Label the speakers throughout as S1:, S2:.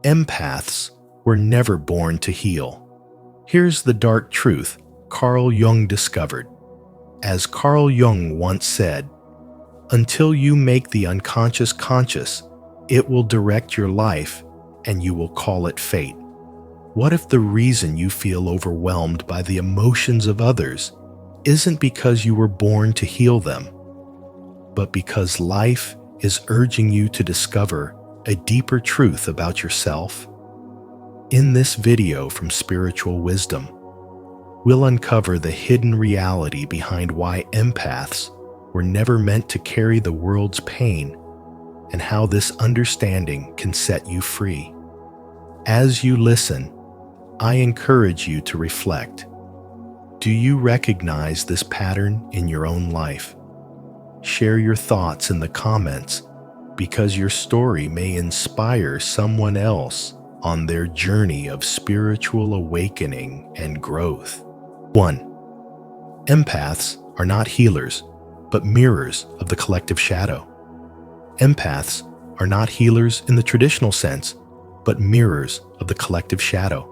S1: Empaths were never born to heal. Here's the dark truth Carl Jung discovered. As Carl Jung once said, "Until you make the unconscious conscious, it will direct your life and you will call it fate." What if the reason you feel overwhelmed by the emotions of others isn't because you were born to heal them, but because life is urging you to discover a deeper truth about yourself? In this video from Spiritual Wisdom, we'll uncover the hidden reality behind why empaths were never meant to carry the world's pain and how this understanding can set you free. As you listen, I encourage you to reflect. Do you recognize this pattern in your own life? Share your thoughts in the comments because your story may inspire someone else on their journey of spiritual awakening and growth. 1. Empaths are not healers, but mirrors of the collective shadow. Empaths are not healers in the traditional sense, but mirrors of the collective shadow.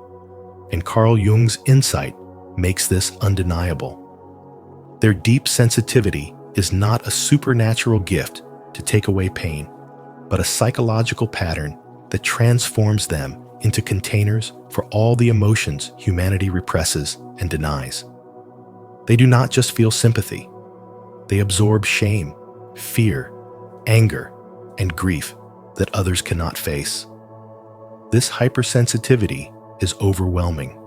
S1: And Carl Jung's insight makes this undeniable. Their deep sensitivity is not a supernatural gift to take away pain, but a psychological pattern that transforms them into containers for all the emotions humanity represses and denies. They do not just feel sympathy. They absorb shame, fear, anger, and grief that others cannot face. This hypersensitivity is overwhelming,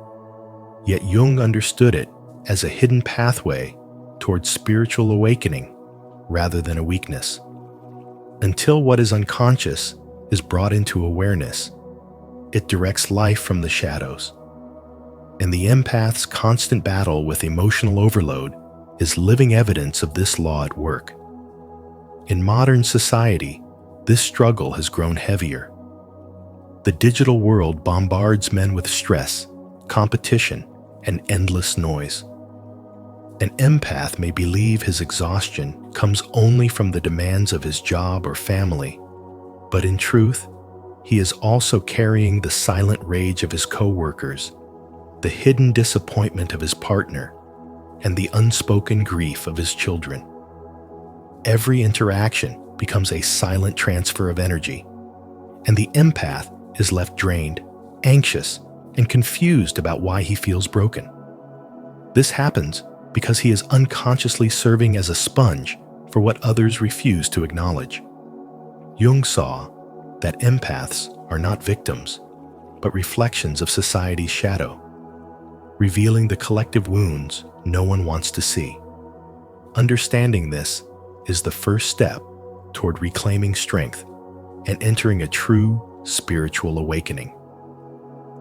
S1: yet Jung understood it as a hidden pathway towards spiritual awakening rather than a weakness. Until what is unconscious is brought into awareness, it directs life from the shadows. And the empath's constant battle with emotional overload is living evidence of this law at work. In modern society, this struggle has grown heavier. The digital world bombards men with stress, competition, and endless noise. An empath may believe his exhaustion comes only from the demands of his job or family, but in truth, he is also carrying the silent rage of his coworkers, the hidden disappointment of his partner, and the unspoken grief of his children. Every interaction becomes a silent transfer of energy, and the empath is left drained, anxious, and confused about why he feels broken. This happens because he is unconsciously serving as a sponge for what others refuse to acknowledge. Jung saw that empaths are not victims, but reflections of society's shadow, revealing the collective wounds no one wants to see. Understanding this is the first step toward reclaiming strength and entering a true spiritual awakening.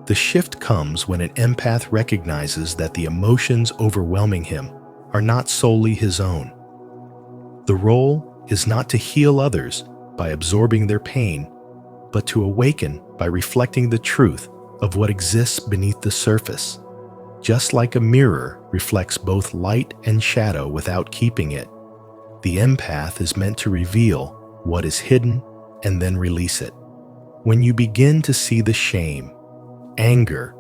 S1: The shift comes when an empath recognizes that the emotions overwhelming him are not solely his own. The role is not to heal others by absorbing their pain, but to awaken by reflecting the truth of what exists beneath the surface. Just like a mirror reflects both light and shadow without keeping it, the empath is meant to reveal what is hidden and then release it. When you begin to see the shame, anger,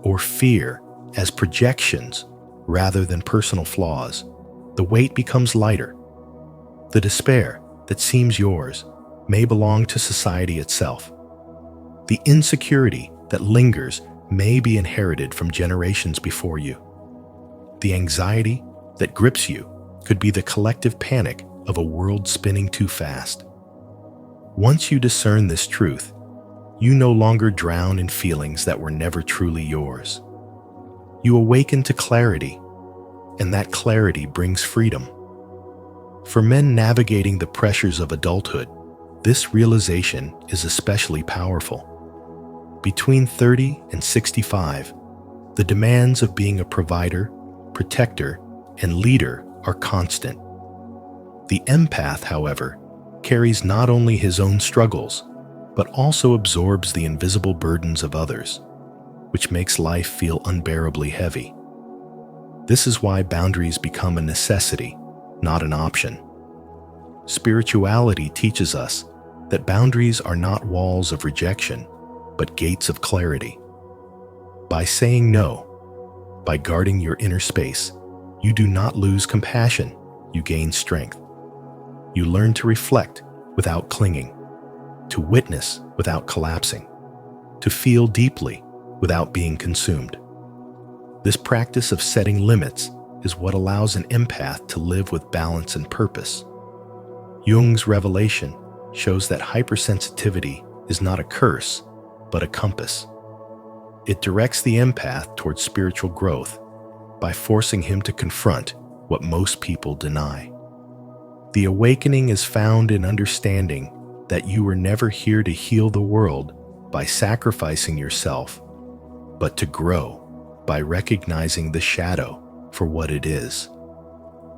S1: or fear as projections rather than personal flaws, the weight becomes lighter. The despair that seems yours may belong to society itself. The insecurity that lingers may be inherited from generations before you. The anxiety that grips you could be the collective panic of a world spinning too fast. Once you discern this truth, you no longer drown in feelings that were never truly yours. You awaken to clarity, and that clarity brings freedom. For men navigating the pressures of adulthood, this realization is especially powerful. Between 30 and 65, the demands of being a provider, protector, and leader are constant. The empath, however, carries not only his own struggles, but also absorbs the invisible burdens of others, which makes life feel unbearably heavy. This is why boundaries become a necessity, not an option. Spirituality teaches us that boundaries are not walls of rejection, but gates of clarity. By saying no, by guarding your inner space, you do not lose compassion, you gain strength. You learn to reflect without clinging, to witness without collapsing, to feel deeply without being consumed. This practice of setting limits is what allows an empath to live with balance and purpose. Jung's revelation shows that hypersensitivity is not a curse, but a compass. It directs the empath towards spiritual growth by forcing him to confront what most people deny. The awakening is found in understanding that you were never here to heal the world by sacrificing yourself, but to grow by recognizing the shadow for what it is.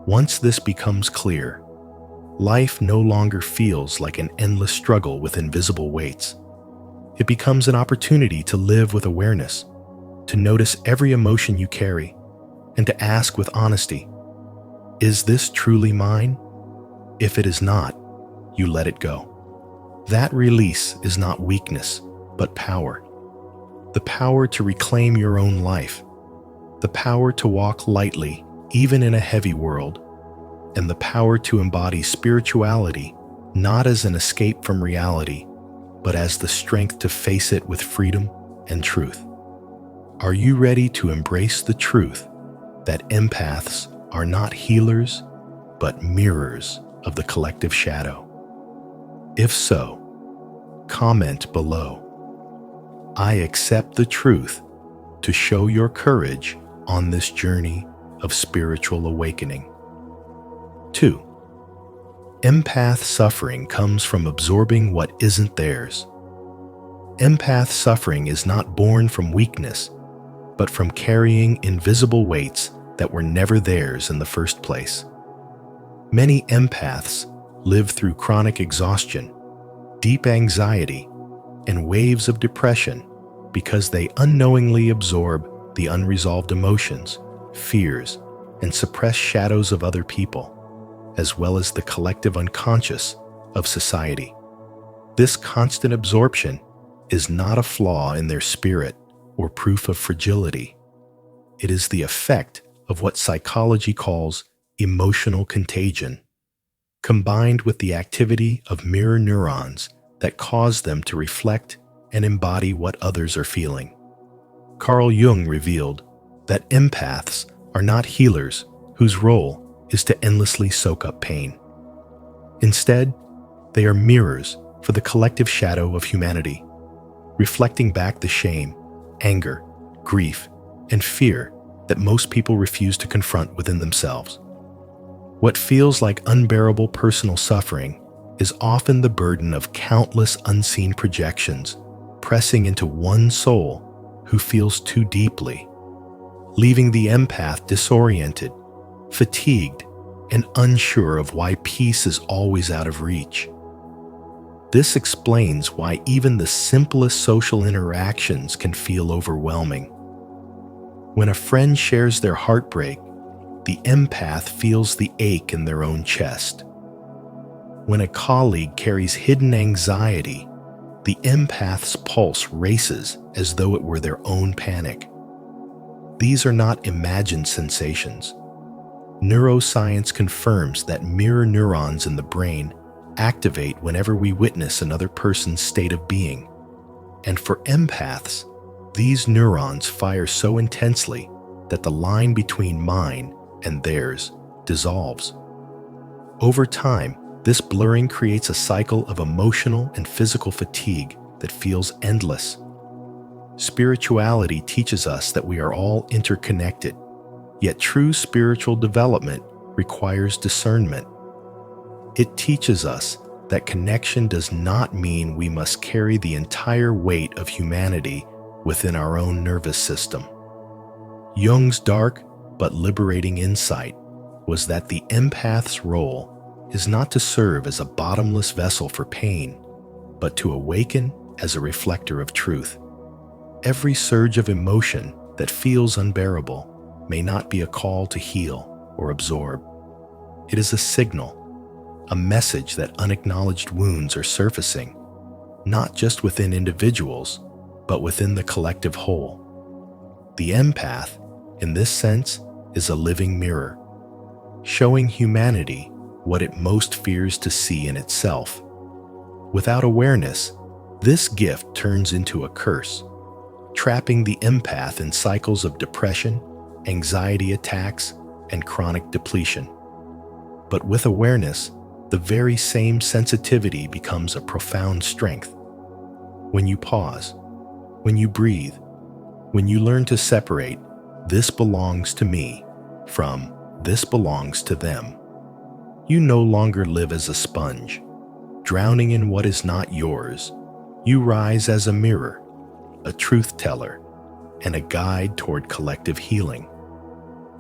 S1: Once this becomes clear, life no longer feels like an endless struggle with invisible weights. It becomes an opportunity to live with awareness, to notice every emotion you carry, and to ask with honesty, is this truly mine? If it is not, you let it go. That release is not weakness, but power. The power to reclaim your own life, the power to walk lightly even in a heavy world, and the power to embody spirituality not as an escape from reality, but as the strength to face it with freedom and truth. Are you ready to embrace the truth that empaths are not healers, but mirrors of the collective shadow? If so, comment below. I accept the truth to show your courage on this journey of spiritual awakening. 2. Empath suffering comes from absorbing what isn't theirs. Empath suffering is not born from weakness, but from carrying invisible weights that were never theirs in the first place. Many empaths live through chronic exhaustion, deep anxiety, and waves of depression because they unknowingly absorb the unresolved emotions, fears, and suppressed shadows of other people, as well as the collective unconscious of society. This constant absorption is not a flaw in their spirit or proof of fragility. It is the effect of what psychology calls emotional contagion, combined with the activity of mirror neurons that cause them to reflect and embody what others are feeling. Carl Jung revealed that empaths are not healers whose role is to endlessly soak up pain. Instead, they are mirrors for the collective shadow of humanity, reflecting back the shame, anger, grief, and fear that most people refuse to confront within themselves. What feels like unbearable personal suffering is often the burden of countless unseen projections pressing into one soul who feels too deeply, leaving the empath disoriented, fatigued, and unsure of why peace is always out of reach. This explains why even the simplest social interactions can feel overwhelming. When a friend shares their heartbreak, the empath feels the ache in their own chest. When a colleague carries hidden anxiety, the empath's pulse races as though it were their own panic. These are not imagined sensations. Neuroscience confirms that mirror neurons in the brain activate whenever we witness another person's state of being. And for empaths, these neurons fire so intensely that the line between mine and theirs dissolves. Over time, this blurring creates a cycle of emotional and physical fatigue that feels endless. Spirituality teaches us that we are all interconnected, yet true spiritual development requires discernment. It teaches us that connection does not mean we must carry the entire weight of humanity within our own nervous system. Jung's dark but liberating insight was that the empath's role is not to serve as a bottomless vessel for pain, but to awaken as a reflector of truth. Every surge of emotion that feels unbearable may not be a call to heal or absorb. It is a signal, a message that unacknowledged wounds are surfacing, not just within individuals, but within the collective whole. The empath, in this sense, is a living mirror, showing humanity what it most fears to see in itself. Without awareness, this gift turns into a curse, trapping the empath in cycles of depression, anxiety attacks, and chronic depletion. But with awareness, the very same sensitivity becomes a profound strength. When you pause, when you breathe, when you learn to separate "this belongs to me" from "this belongs to them," you no longer live as a sponge, drowning in what is not yours. You rise as a mirror, a truth teller, and a guide toward collective healing.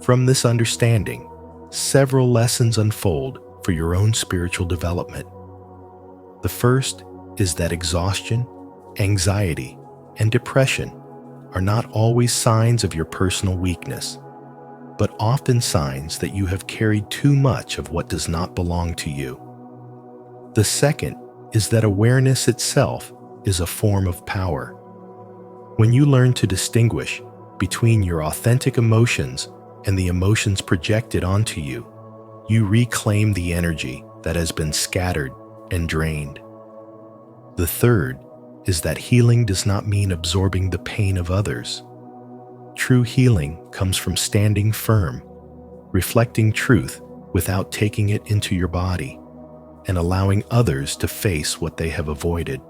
S1: From this understanding, several lessons unfold for your own spiritual development. The first is that exhaustion, anxiety, and depression are not always signs of your personal weakness, but often signs that you have carried too much of what does not belong to you. The second is that awareness itself is a form of power. When you learn to distinguish between your authentic emotions and the emotions projected onto you, you reclaim the energy that has been scattered and drained. The third is that healing does not mean absorbing the pain of others. True healing comes from standing firm, reflecting truth without taking it into your body, and allowing others to face what they have avoided.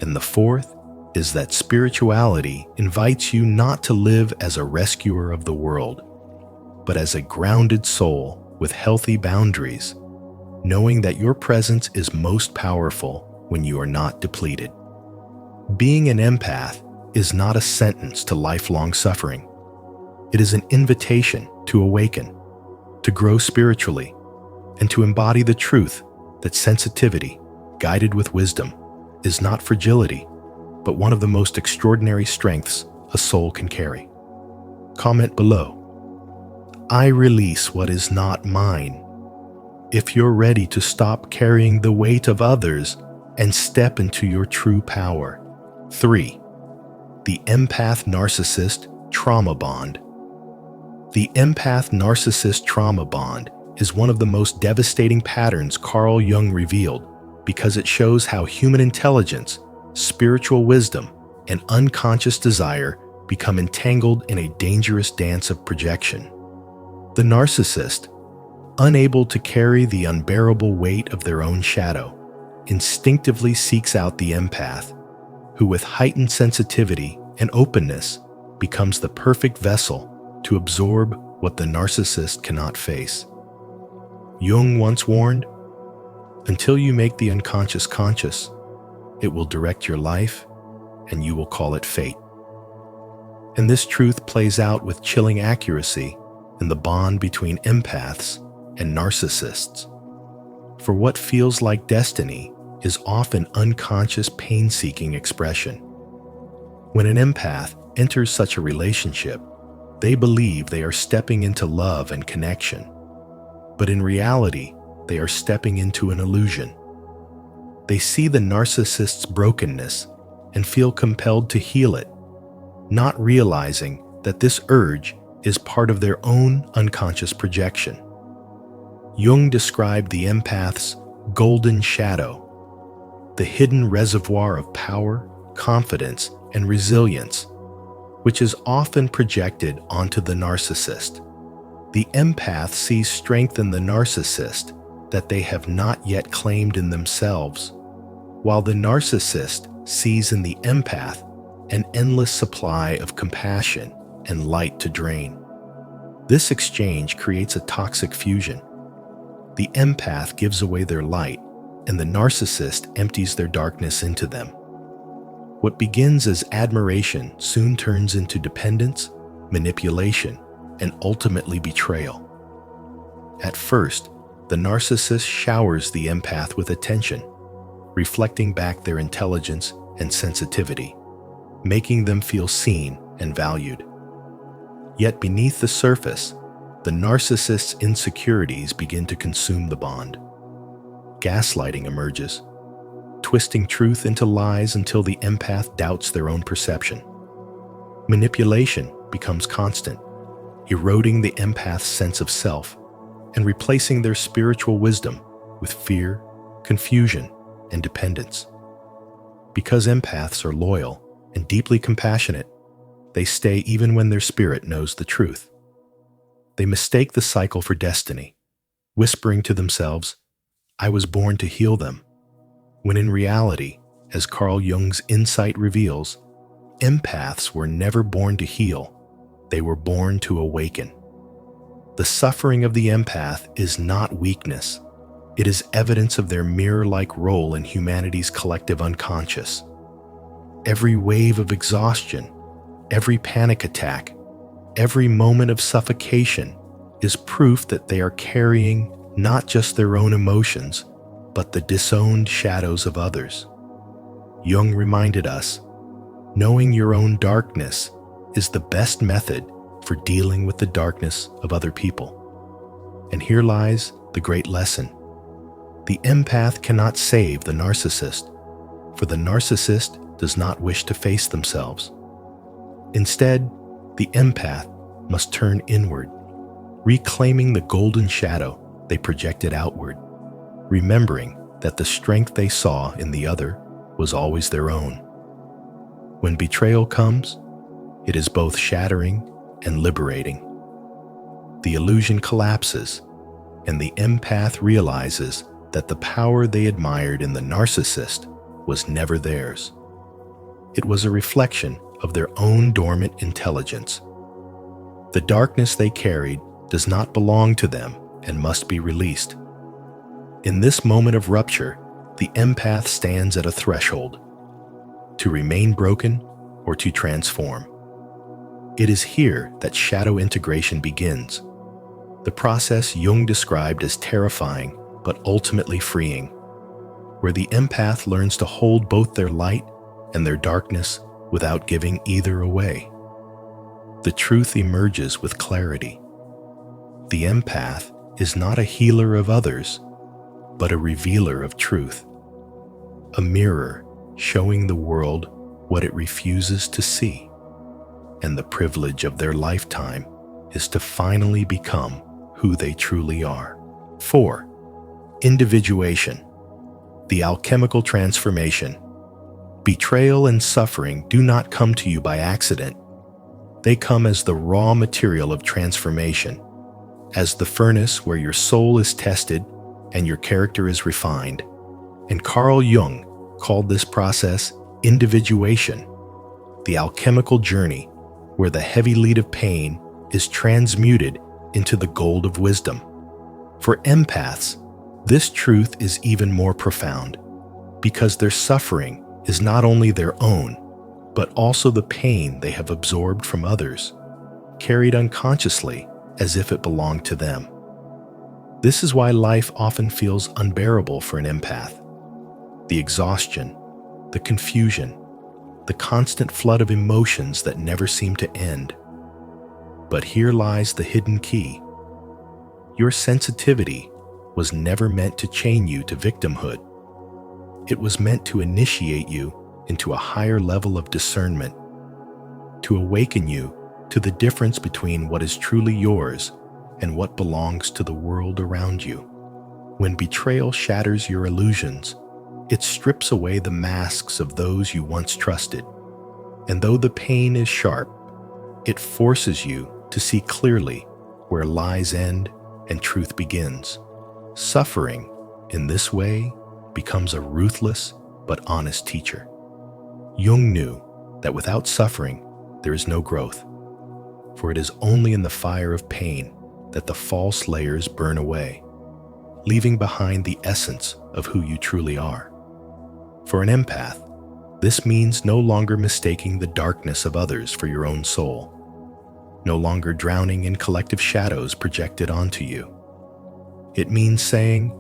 S1: And the fourth is that spirituality invites you not to live as a rescuer of the world, but as a grounded soul with healthy boundaries, knowing that your presence is most powerful when you are not depleted. Being an empath is not a sentence to lifelong suffering. It is an invitation to awaken, to grow spiritually, and to embody the truth that sensitivity, guided with wisdom, is not fragility, but one of the most extraordinary strengths a soul can carry. Comment below. I release what is not mine. If you're ready to stop carrying the weight of others and step into your true power. 3. The empath-narcissist trauma bond. The empath-narcissist trauma bond is one of the most devastating patterns Carl Jung revealed because it shows how human intelligence, spiritual wisdom, and unconscious desire become entangled in a dangerous dance of projection. The narcissist, unable to carry the unbearable weight of their own shadow, instinctively seeks out the empath, who with heightened sensitivity and openness becomes the perfect vessel to absorb what the narcissist cannot face. Jung once warned, "Until you make the unconscious conscious, it will direct your life and you will call it fate." And this truth plays out with chilling accuracy in the bond between empaths and narcissists. For what feels like destiny is often unconscious pain-seeking expression. When an empath enters such a relationship, they believe they are stepping into love and connection. But in reality, they are stepping into an illusion. They see the narcissist's brokenness and feel compelled to heal it, not realizing that this urge is part of their own unconscious projection. Jung described the empath's golden shadow, the hidden reservoir of power, confidence, and resilience, which is often projected onto the narcissist. The empath sees strength in the narcissist that they have not yet claimed in themselves, while the narcissist sees in the empath an endless supply of compassion and light to drain. This exchange creates a toxic fusion. The empath gives away their light, and the narcissist empties their darkness into them. What begins as admiration soon turns into dependence, manipulation, and ultimately betrayal. At first, the narcissist showers the empath with attention, reflecting back their intelligence and sensitivity, making them feel seen and valued. Yet beneath the surface, the narcissist's insecurities begin to consume the bond. Gaslighting emerges, twisting truth into lies until the empath doubts their own perception. Manipulation becomes constant, eroding the empath's sense of self and replacing their spiritual wisdom with fear, confusion, and dependence. Because empaths are loyal and deeply compassionate, they stay even when their spirit knows the truth. They mistake the cycle for destiny, whispering to themselves, "I was born to heal them," when in reality, as Carl Jung's insight reveals, empaths were never born to heal, they were born to awaken. The suffering of the empath is not weakness. It is evidence of their mirror-like role in humanity's collective unconscious. Every wave of exhaustion, every panic attack, every moment of suffocation is proof that they are carrying not just their own emotions, but the disowned shadows of others. Jung reminded us, knowing your own darkness is the best method for dealing with the darkness of other people. And here lies the great lesson. The empath cannot save the narcissist, for the narcissist does not wish to face themselves. Instead, the empath must turn inward, reclaiming the golden shadow they projected outward, remembering that the strength they saw in the other was always their own. When betrayal comes, it is both shattering and liberating. The illusion collapses, and the empath realizes that the power they admired in the narcissist was never theirs. It was a reflection of their own dormant intelligence. The darkness they carried does not belong to them and must be released. In this moment of rupture, the empath stands at a threshold, to remain broken or to transform. It is here that shadow integration begins, the process Jung described as terrifying but ultimately freeing, where the empath learns to hold both their light and their darkness without giving either away. The truth emerges with clarity. The empath is not a healer of others, but a revealer of truth, a mirror showing the world what it refuses to see. And the privilege of their lifetime is to finally become who they truly are. 4. Individuation, the alchemical transformation. Betrayal and suffering do not come to you by accident. They come as the raw material of transformation, as the furnace where your soul is tested and your character is refined. And Carl Jung called this process individuation, the alchemical journey where the heavy lead of pain is transmuted into the gold of wisdom. For empaths, this truth is even more profound, because their suffering is not only their own, but also the pain they have absorbed from others, carried unconsciously as if it belonged to them. This is why life often feels unbearable for an empath. The exhaustion, the confusion, the constant flood of emotions that never seem to end. But here lies the hidden key. Your sensitivity was never meant to chain you to victimhood. It was meant to initiate you into a higher level of discernment, to awaken you to the difference between what is truly yours and what belongs to the world around you. When betrayal shatters your illusions, it strips away the masks of those you once trusted. And though the pain is sharp, it forces you to see clearly where lies end and truth begins. Suffering, in this way, becomes a ruthless but honest teacher. Jung knew that without suffering, there is no growth, for it is only in the fire of pain that the false layers burn away, leaving behind the essence of who you truly are. For an empath, this means no longer mistaking the darkness of others for your own soul, no longer drowning in collective shadows projected onto you. It means saying,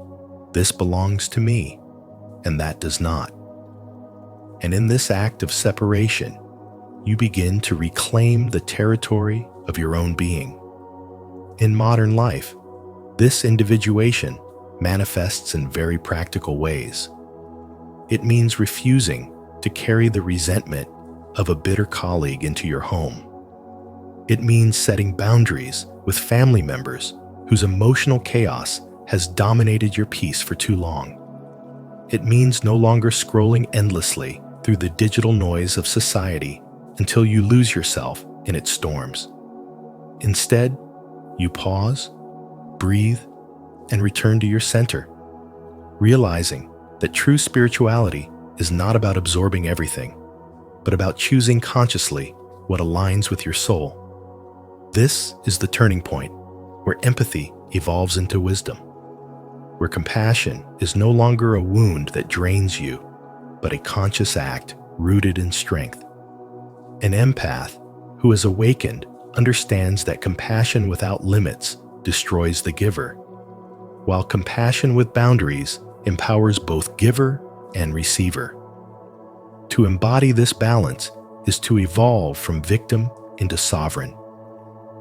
S1: "This belongs to me, and that does not." And in this act of separation, you begin to reclaim the territory of your own being. In modern life, this individuation manifests in very practical ways. It means refusing to carry the resentment of a bitter colleague into your home. It means setting boundaries with family members whose emotional chaos has dominated your peace for too long. It means no longer scrolling endlessly through the digital noise of society until you lose yourself in its storms. Instead, you pause, breathe, and return to your center, realizing that true spirituality is not about absorbing everything, but about choosing consciously what aligns with your soul. This is the turning point where empathy evolves into wisdom, where compassion is no longer a wound that drains you, but a conscious act rooted in strength. An empath who has awakened understands that compassion without limits destroys the giver, while compassion with boundaries empowers both giver and receiver. To embody this balance is to evolve from victim into sovereign,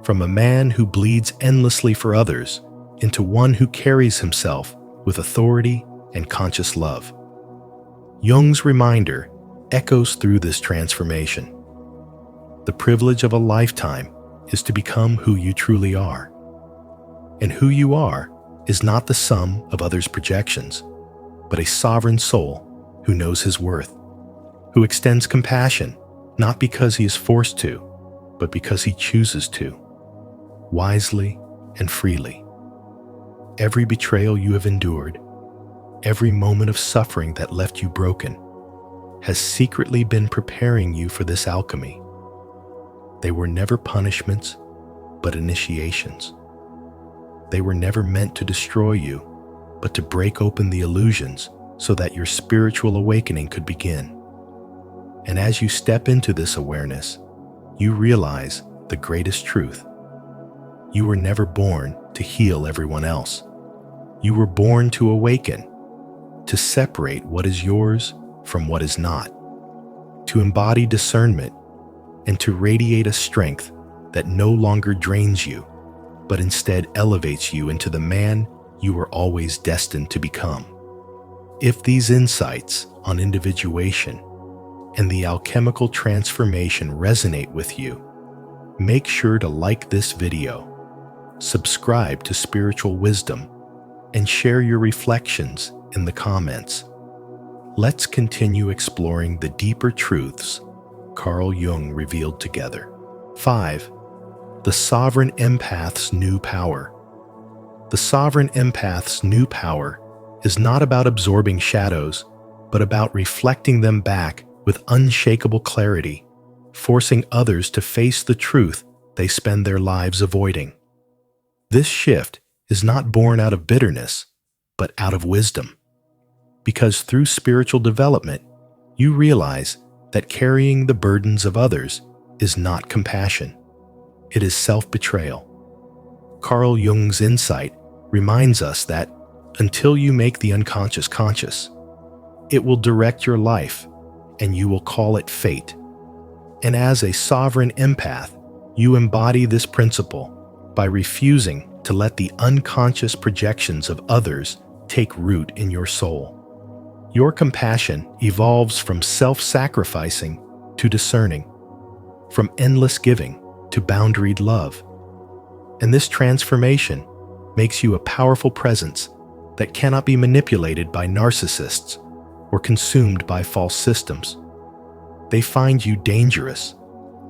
S1: from a man who bleeds endlessly for others into one who carries himself with authority and conscious love. Jung's reminder echoes through this transformation. The privilege of a lifetime is to become who you truly are. And who you are is not the sum of others' projections, but a sovereign soul who knows his worth, who extends compassion not because he is forced to, but because he chooses to, wisely and freely. Every betrayal you have endured, every moment of suffering that left you broken, has secretly been preparing you for this alchemy. They were never punishments, but initiations. They were never meant to destroy you, but to break open the illusions so that your spiritual awakening could begin. And as you step into this awareness, you realize the greatest truth. You were never born to heal everyone else. You were born to awaken, to separate what is yours from what is not, to embody discernment, and to radiate a strength that no longer drains you, but instead elevates you into the man you were always destined to become. If these insights on individuation and the alchemical transformation resonate with you, make sure to like this video, subscribe to Spiritual Wisdom, and share your reflections in the comments. Let's continue exploring the deeper truths Carl Jung revealed together. 5. The Sovereign Empath's New Power. The Sovereign Empath's new power is not about absorbing shadows, but about reflecting them back with unshakable clarity, forcing others to face the truth they spend their lives avoiding. This shift is not born out of bitterness, but out of wisdom. Because through spiritual development, you realize that carrying the burdens of others is not compassion. It is self-betrayal. Carl Jung's insight reminds us that until you make the unconscious conscious, it will direct your life and you will call it fate. And as a sovereign empath, you embody this principle by refusing to let the unconscious projections of others take root in your soul. Your compassion evolves from self-sacrificing to discerning, from endless giving to boundaried love. And this transformation makes you a powerful presence that cannot be manipulated by narcissists or consumed by false systems. They find you dangerous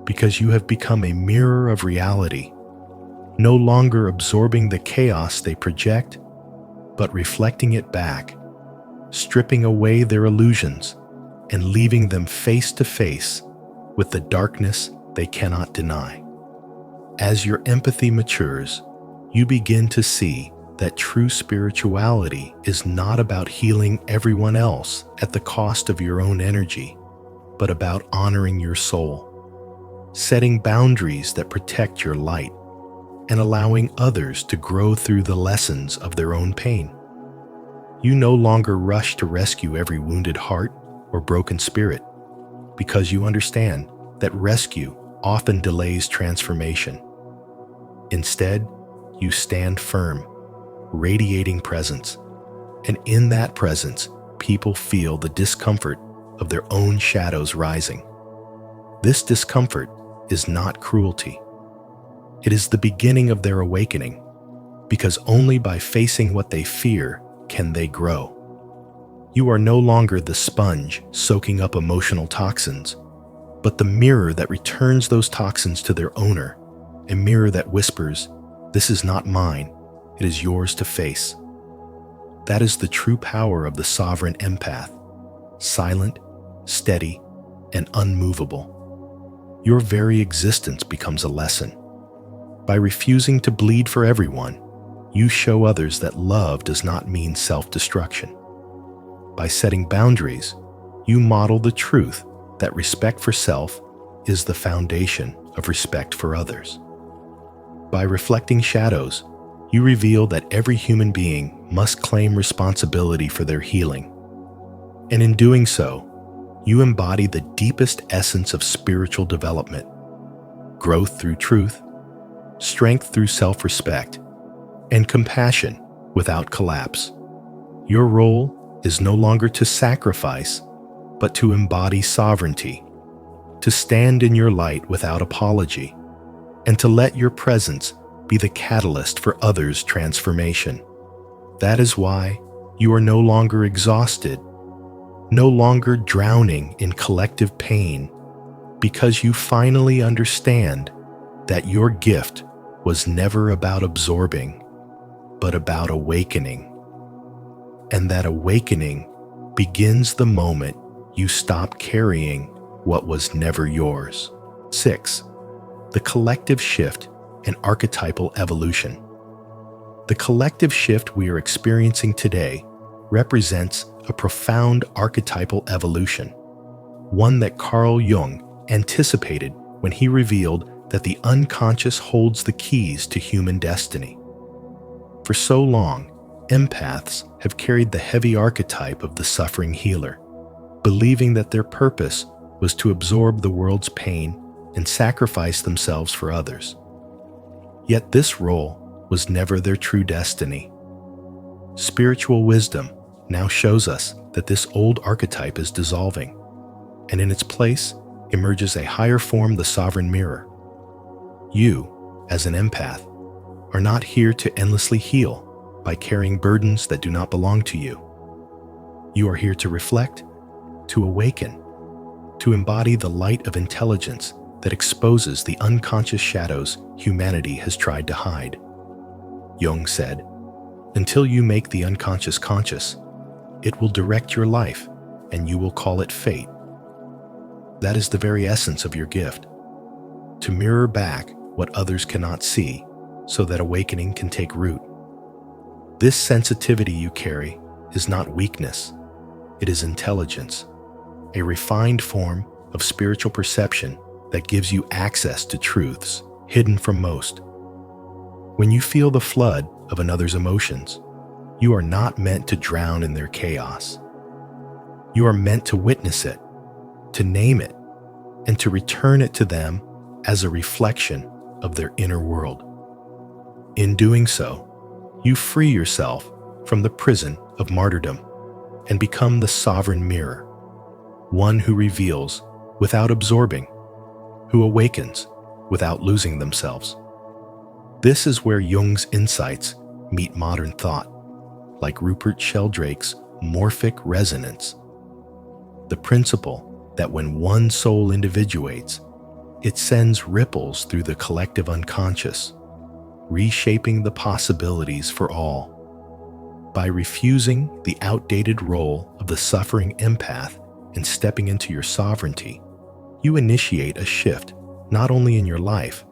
S1: because you have become a mirror of reality, no longer absorbing the chaos they project, but reflecting it back, stripping away their illusions and leaving them face to face with the darkness they cannot deny. As your empathy matures, you begin to see that true spirituality is not about healing everyone else at the cost of your own energy, but about honoring your soul, setting boundaries that protect your light, and allowing others to grow through the lessons of their own pain. You no longer rush to rescue every wounded heart or broken spirit, because you understand that rescue often delays transformation. Instead, you stand firm, radiating presence, and in that presence, people feel the discomfort of their own shadows rising. This discomfort is not cruelty. It is the beginning of their awakening, because only by facing what they fear can they grow. You are no longer the sponge soaking up emotional toxins, but the mirror that returns those toxins to their owner, a mirror that whispers, "This is not mine, it is yours to face." That is the true power of the sovereign empath, silent, steady, and unmovable. Your very existence becomes a lesson. By refusing to bleed for everyone, you show others that love does not mean self-destruction. By setting boundaries, you model the truth that respect for self is the foundation of respect for others. By reflecting shadows, you reveal that every human being must claim responsibility for their healing. And in doing so, you embody the deepest essence of spiritual development: growth through truth, strength through self-respect, and compassion without collapse. Your role is no longer to sacrifice, but to embody sovereignty, to stand in your light without apology, and to let your presence be the catalyst for others' transformation. That is why you are no longer exhausted, no longer drowning in collective pain, because you finally understand that your gift was never about absorbing, but about awakening. And that awakening begins the moment you stop carrying what was never yours. 6. The collective shift and archetypal evolution. The collective shift we are experiencing today represents a profound archetypal evolution, one that Carl Jung anticipated when he revealed that the unconscious holds the keys to human destiny. For so long, empaths have carried the heavy archetype of the suffering healer, believing that their purpose was to absorb the world's pain and sacrifice themselves for others. Yet this role was never their true destiny. Spiritual wisdom now shows us that this old archetype is dissolving, and in its place emerges a higher form, the sovereign mirror. You, as an empath, are not here to endlessly heal by carrying burdens that do not belong to you. You are here to reflect, to awaken, to embody the light of intelligence that exposes the unconscious shadows humanity has tried to hide. Jung said, "Until you make the unconscious conscious, it will direct your life and you will call it fate." That is the very essence of your gift, to mirror back what others cannot see so that awakening can take root. This sensitivity you carry is not weakness, it is intelligence, a refined form of spiritual perception that gives you access to truths hidden from most. When you feel the flood of another's emotions, you are not meant to drown in their chaos. You are meant to witness it, to name it, and to return it to them as a reflection of their inner world. In doing so, you free yourself from the prison of martyrdom and become the sovereign mirror, one who reveals without absorbing, who awakens without losing themselves. This is where Jung's insights meet modern thought, like Rupert Sheldrake's morphic resonance. The principle that when one soul individuates, it sends ripples through the collective unconscious, reshaping the possibilities for all. By refusing the outdated role of the suffering empath and stepping into your sovereignty, you initiate a shift not only in your life,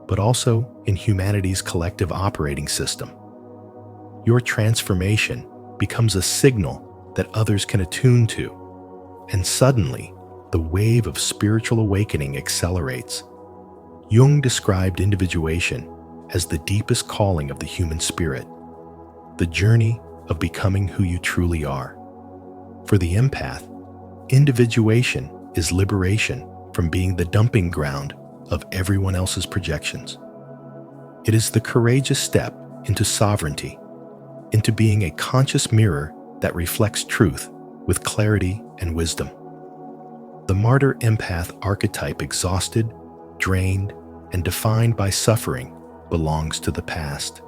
S1: but also in humanity's collective operating system. Your transformation becomes a signal that others can attune to, and suddenly, the wave of spiritual awakening accelerates. Jung described individuation as the deepest calling of the human spirit, the journey of becoming who you truly are. For the empath, individuation is liberation from being the dumping ground of everyone else's projections. It is the courageous step into sovereignty, into being a conscious mirror that reflects truth with clarity and wisdom. The martyr empath archetype, exhausted, drained, and defined by suffering, belongs to the past.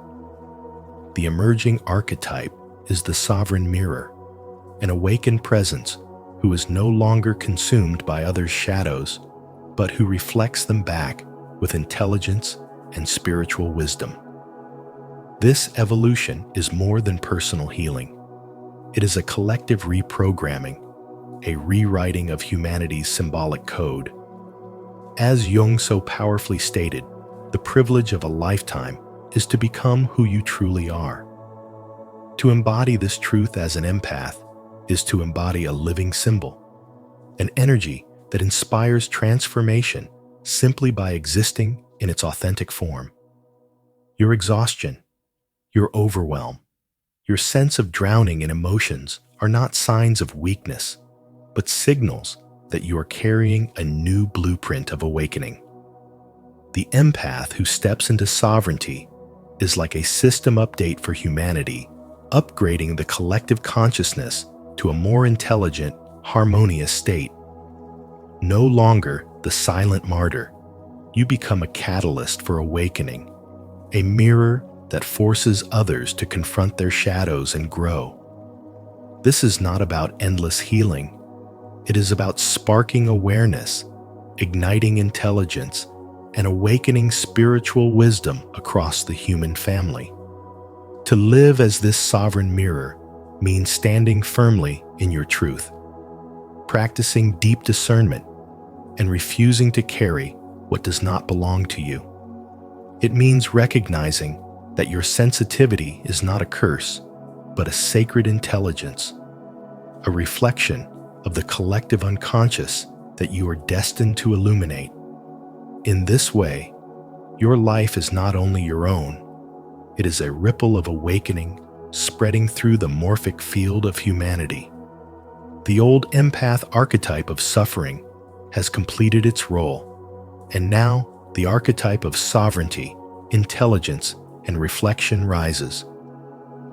S1: The emerging archetype is the sovereign mirror, an awakened presence who is no longer consumed by others' shadows, but who reflects them back with intelligence and spiritual wisdom. This evolution is more than personal healing. It is a collective reprogramming, a rewriting of humanity's symbolic code. As Jung so powerfully stated, the privilege of a lifetime is to become who you truly are. To embody this truth as an empath is to embody a living symbol, an energy that inspires transformation simply by existing in its authentic form. Your exhaustion, your overwhelm, your sense of drowning in emotions are not signs of weakness, but signals that you are carrying a new blueprint of awakening. The empath who steps into sovereignty is like a system update for humanity, upgrading the collective consciousness to a more intelligent, harmonious state. No longer the silent martyr, you become a catalyst for awakening, a mirror that forces others to confront their shadows and grow. This is not about endless healing. It is about sparking awareness, igniting intelligence, and awakening spiritual wisdom across the human family. To live as this sovereign mirror means standing firmly in your truth, practicing deep discernment, and refusing to carry what does not belong to you. It means recognizing that your sensitivity is not a curse, but a sacred intelligence, a reflection of the collective unconscious that you are destined to illuminate. In this way, your life is not only your own, it is a ripple of awakening spreading through the morphic field of humanity. The old empath archetype of suffering has completed its role, and now the archetype of sovereignty, intelligence, and reflection rises.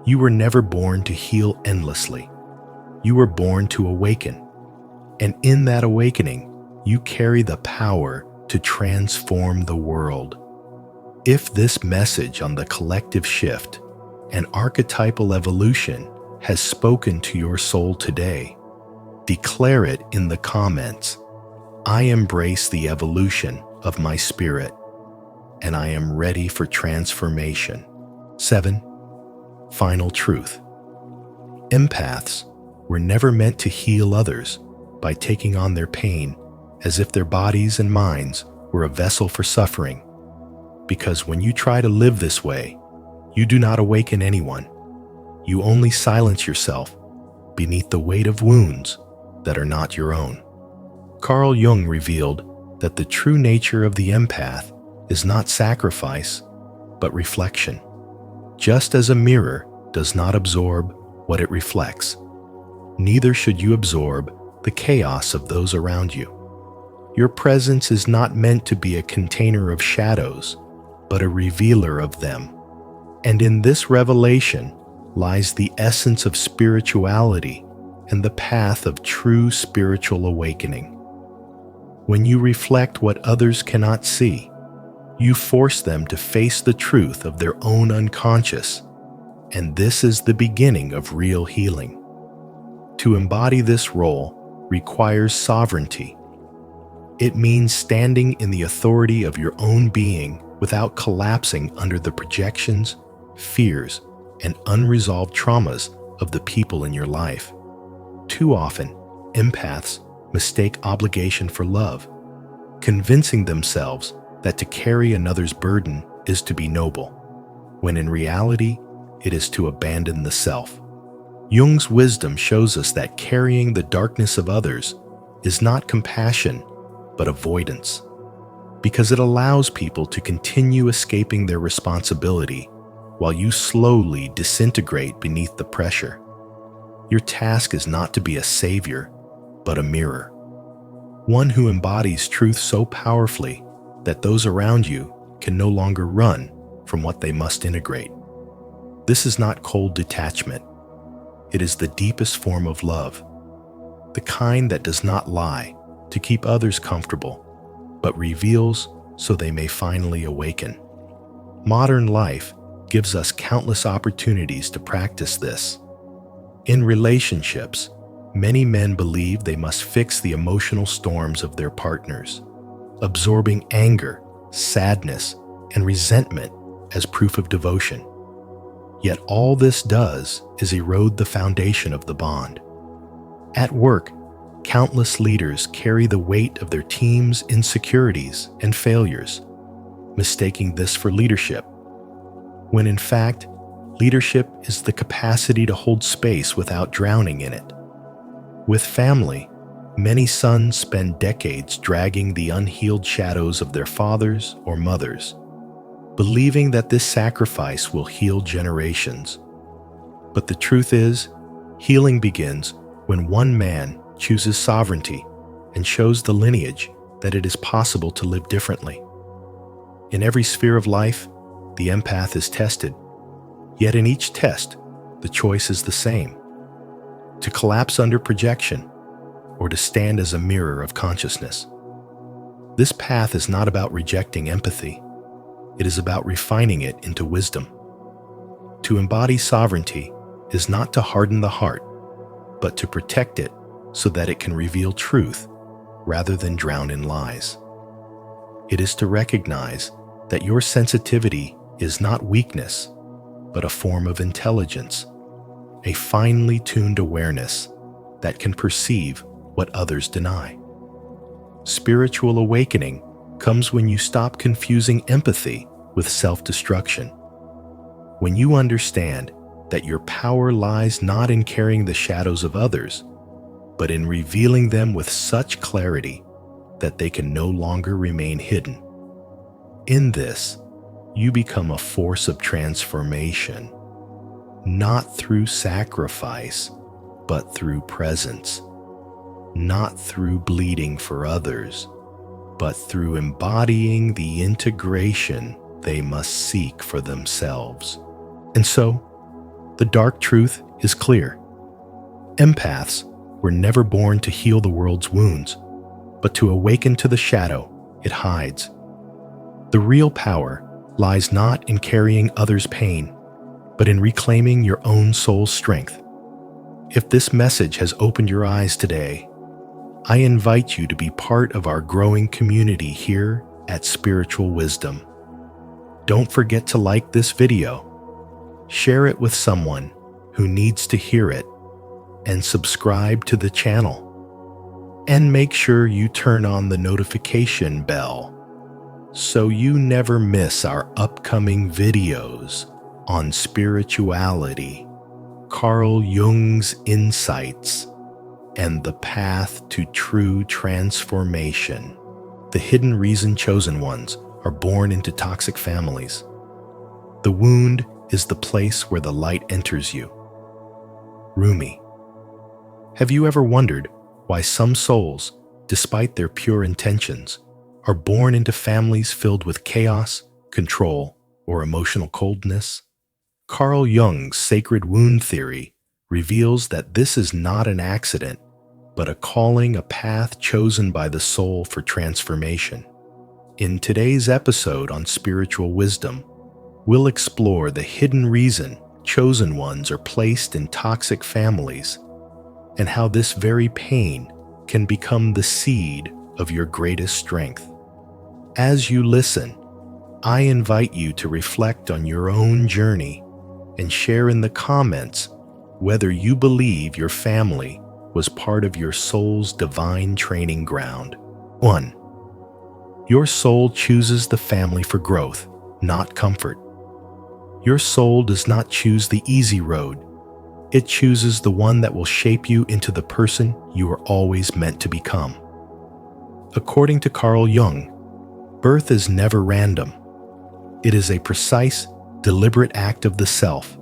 S1: You were never born to heal endlessly. You were born to awaken, and in that awakening, you carry the power to transform the world. If this message on the collective shift and archetypal evolution has spoken to your soul today, declare it in the comments. I embrace the evolution of my spirit, and I am ready for transformation. 7. Final truth. Empaths were never meant to heal others by taking on their pain as if their bodies and minds were a vessel for suffering. Because when you try to live this way, you do not awaken anyone. You only silence yourself beneath the weight of wounds that are not your own. Carl Jung revealed that the true nature of the empath is not sacrifice, but reflection. Just as a mirror does not absorb what it reflects, neither should you absorb the chaos of those around you. Your presence is not meant to be a container of shadows, but a revealer of them. And in this revelation lies the essence of spirituality and the path of true spiritual awakening. When you reflect what others cannot see, you force them to face the truth of their own unconscious, and this is the beginning of real healing. To embody this role requires sovereignty. It means standing in the authority of your own being without collapsing under the projections, fears, and unresolved traumas of the people in your life. Too often, empaths mistake obligation for love, convincing themselves that to carry another's burden is to be noble, when in reality, it is to abandon the self. Jung's wisdom shows us that carrying the darkness of others is not compassion, but avoidance, because it allows people to continue escaping their responsibility while you slowly disintegrate beneath the pressure. Your task is not to be a savior, but a mirror, one who embodies truth so powerfully that those around you can no longer run from what they must integrate. This is not cold detachment. It is the deepest form of love, the kind that does not lie to keep others comfortable, but reveals so they may finally awaken. Modern life gives us countless opportunities to practice this. In relationships, many men believe they must fix the emotional storms of their partners, absorbing anger, sadness, and resentment as proof of devotion. Yet all this does is erode the foundation of the bond. At work, countless leaders carry the weight of their team's insecurities and failures, mistaking this for leadership, when in fact, leadership is the capacity to hold space without drowning in it. With family, many sons spend decades dragging the unhealed shadows of their fathers or mothers, believing that this sacrifice will heal generations. But the truth is, healing begins when one man chooses sovereignty and shows the lineage that it is possible to live differently. In every sphere of life, the empath is tested, yet in each test, the choice is the same: to collapse under projection or to stand as a mirror of consciousness. This path is not about rejecting empathy. It is about refining it into wisdom. To embody sovereignty is not to harden the heart, but to protect it so that it can reveal truth rather than drown in lies. It is to recognize that your sensitivity is not weakness, but a form of intelligence, a finely tuned awareness that can perceive what others deny. Spiritual awakening comes when you stop confusing empathy with self-destruction. When you understand that your power lies not in carrying the shadows of others, but in revealing them with such clarity that they can no longer remain hidden. In this, you become a force of transformation, not through sacrifice, but through presence, not through bleeding for others, but through embodying the integration they must seek for themselves. And so, the dark truth is clear. Empaths were never born to heal the world's wounds, but to awaken to the shadow it hides. The real power lies not in carrying others' pain, but in reclaiming your own soul's strength. If this message has opened your eyes today, I invite you to be part of our growing community here at Spiritual Wisdom. Don't forget to like this video, share it with someone who needs to hear it, and subscribe to the channel. And make sure you turn on the notification bell so you never miss our upcoming videos on spirituality, Carl Jung's insights, and the path to true transformation. The hidden reason chosen ones are born into toxic families. The wound is the place where the light enters you. Rumi. Have you ever wondered why some souls, despite their pure intentions, are born into families filled with chaos, control, or emotional coldness? Carl Jung's sacred wound theory reveals that this is not an accident, but a calling, a path chosen by the soul for transformation. In today's episode on Spiritual Wisdom, we'll explore the hidden reason chosen ones are placed in toxic families and how this very pain can become the seed of your greatest strength. As you listen, I invite you to reflect on your own journey and share in the comments whether you believe your family was part of your soul's divine training ground. 1. Your soul chooses the family for growth, not comfort. Your soul does not choose the easy road. It chooses the one that will shape you into the person you are always meant to become. According to Carl Jung, birth is never random. It is a precise, deliberate act of the self,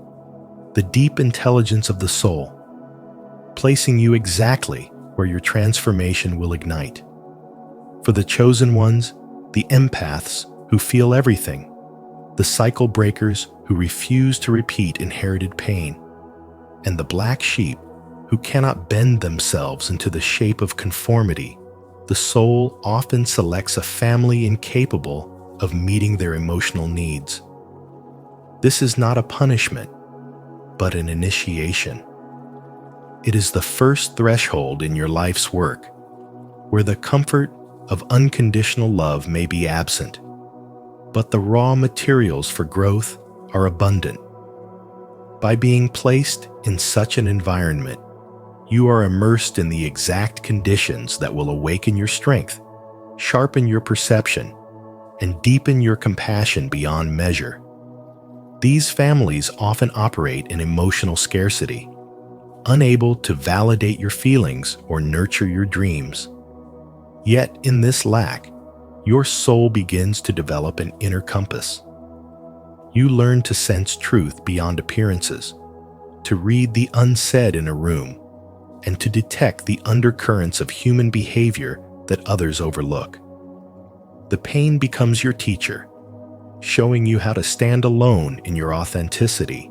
S1: the deep intelligence of the soul, placing you exactly where your transformation will ignite. For the chosen ones, the empaths who feel everything, the cycle breakers who refuse to repeat inherited pain, and the black sheep who cannot bend themselves into the shape of conformity, the soul often selects a family incapable of meeting their emotional needs. This is not a punishment, but an initiation. It is the first threshold in your life's work, where the comfort of unconditional love may be absent, but the raw materials for growth are abundant. By being placed in such an environment, you are immersed in the exact conditions that will awaken your strength, sharpen your perception, and deepen your compassion beyond measure. These families often operate in emotional scarcity, unable to validate your feelings or nurture your dreams. Yet in this lack, your soul begins to develop an inner compass. You learn to sense truth beyond appearances, to read the unsaid in a room, and to detect the undercurrents of human behavior that others overlook. The pain becomes your teacher, showing you how to stand alone in your authenticity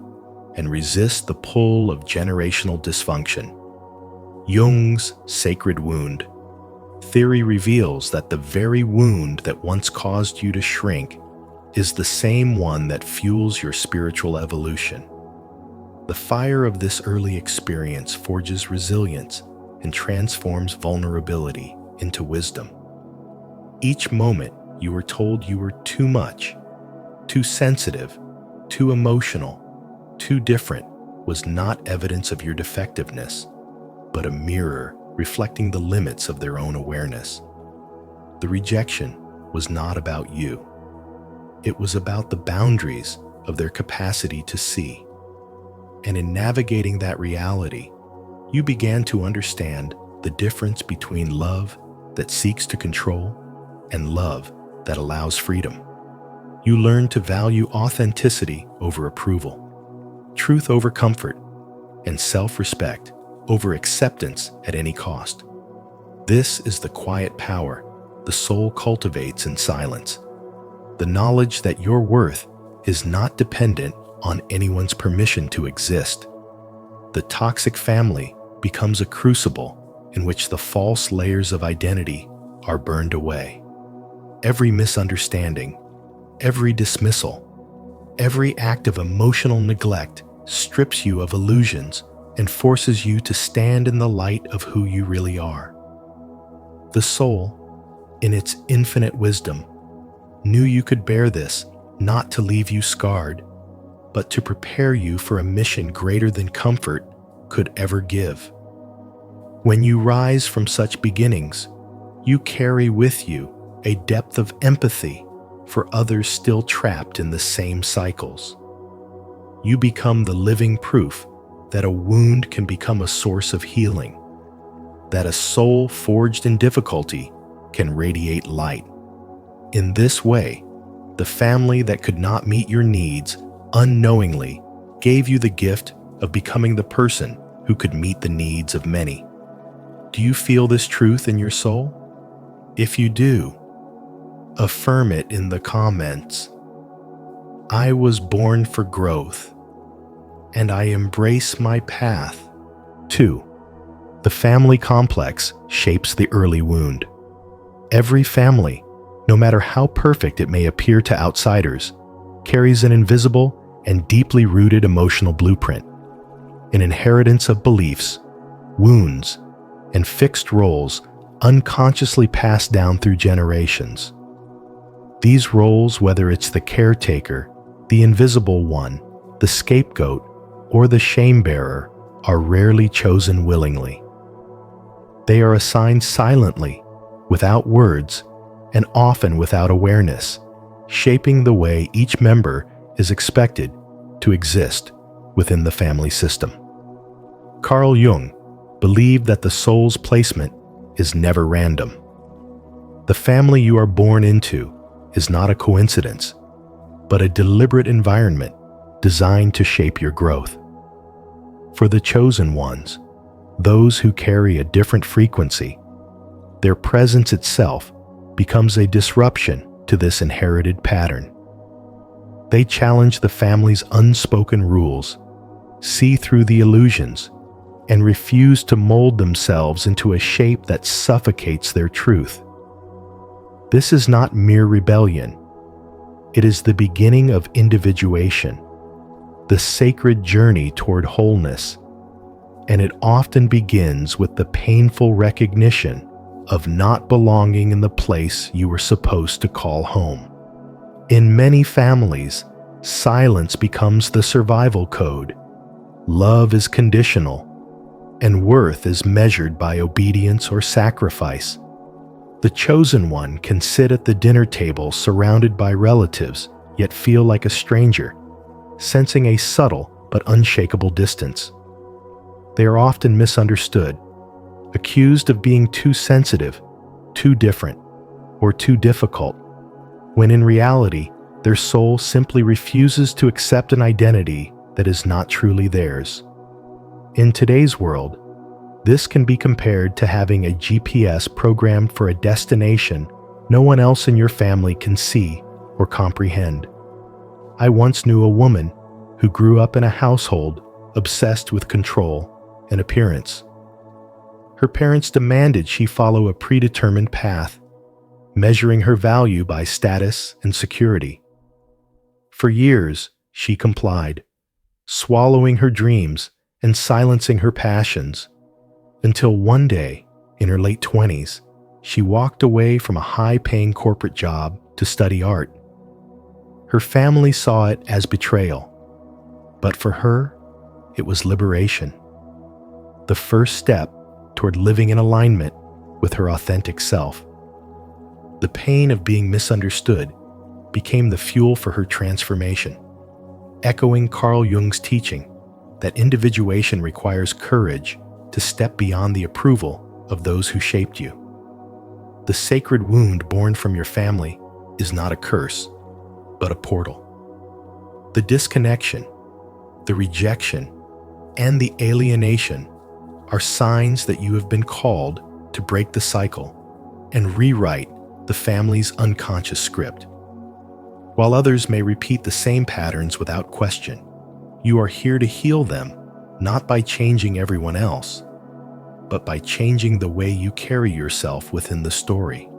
S1: and resist the pull of generational dysfunction. Jung's sacred wound theory reveals that the very wound that once caused you to shrink is the same one that fuels your spiritual evolution. The fire of this early experience forges resilience and transforms vulnerability into wisdom. Each moment you were told you were too much, too sensitive, too emotional, too different was not evidence of your defectiveness, but a mirror reflecting the limits of their own awareness. The rejection was not about you. It was about the boundaries of their capacity to see. And in navigating that reality, you began to understand the difference between love that seeks to control and love that allows freedom. You learned to value authenticity over approval, truth over comfort, and self-respect over acceptance at any cost. This is the quiet power the soul cultivates in silence. The knowledge that your worth is not dependent on anyone's permission to exist. The toxic family becomes a crucible in which the false layers of identity are burned away. Every misunderstanding, every dismissal, every act of emotional neglect strips you of illusions and forces you to stand in the light of who you really are. The soul, in its infinite wisdom, knew you could bear this, not to leave you scarred, but to prepare you for a mission greater than comfort could ever give. When you rise from such beginnings, you carry with you a depth of empathy for others still trapped in the same cycles. You become the living proof that a wound can become a source of healing, that a soul forged in difficulty can radiate light. In this way, the family that could not meet your needs unknowingly gave you the gift of becoming the person who could meet the needs of many. Do you feel this truth in your soul? If you do, affirm it in the comments. I was born for growth, and I embrace my path. 2. The family complex shapes the early wound. Every family, no matter how perfect it may appear to outsiders, carries an invisible and deeply rooted emotional blueprint, an inheritance of beliefs, wounds, and fixed roles unconsciously passed down through generations. These roles, whether it's the caretaker, the invisible one, the scapegoat, or the shame bearer, are rarely chosen willingly. They are assigned silently, without words, and often without awareness, shaping the way each member is expected to exist within the family system. Carl Jung believed that the soul's placement is never random. The family you are born into is not a coincidence, but a deliberate environment designed to shape your growth. For the chosen ones, those who carry a different frequency, their presence itself becomes a disruption to this inherited pattern. They challenge the family's unspoken rules, see through the illusions, and refuse to mold themselves into a shape that suffocates their truth. This is not mere rebellion. It is the beginning of individuation, the sacred journey toward wholeness, and it often begins with the painful recognition of not belonging in the place you were supposed to call home. In many families, silence becomes the survival code. Love is conditional, and worth is measured by obedience or sacrifice. The chosen one can sit at the dinner table surrounded by relatives, yet feel like a stranger, sensing a subtle but unshakable distance. They are often misunderstood, accused of being too sensitive, too different, or too difficult, when in reality, their soul simply refuses to accept an identity that is not truly theirs. In today's world, this can be compared to having a GPS programmed for a destination no one else in your family can see or comprehend. I once knew a woman who grew up in a household obsessed with control and appearance. Her parents demanded she follow a predetermined path, measuring her value by status and security. For years, she complied, swallowing her dreams and silencing her passions, until one day, in her late 20s, she walked away from a high-paying corporate job to study art. Her family saw it as betrayal, but for her, it was liberation. The first step toward living in alignment with her authentic self. The pain of being misunderstood became the fuel for her transformation, echoing Carl Jung's teaching that individuation requires courage to step beyond the approval of those who shaped you. The sacred wound born from your family is not a curse, but a portal. The disconnection, the rejection, and the alienation are signs that you have been called to break the cycle and rewrite the family's unconscious script. While others may repeat the same patterns without question, you are here to heal them, not by changing everyone else, but by changing the way you carry yourself within the story.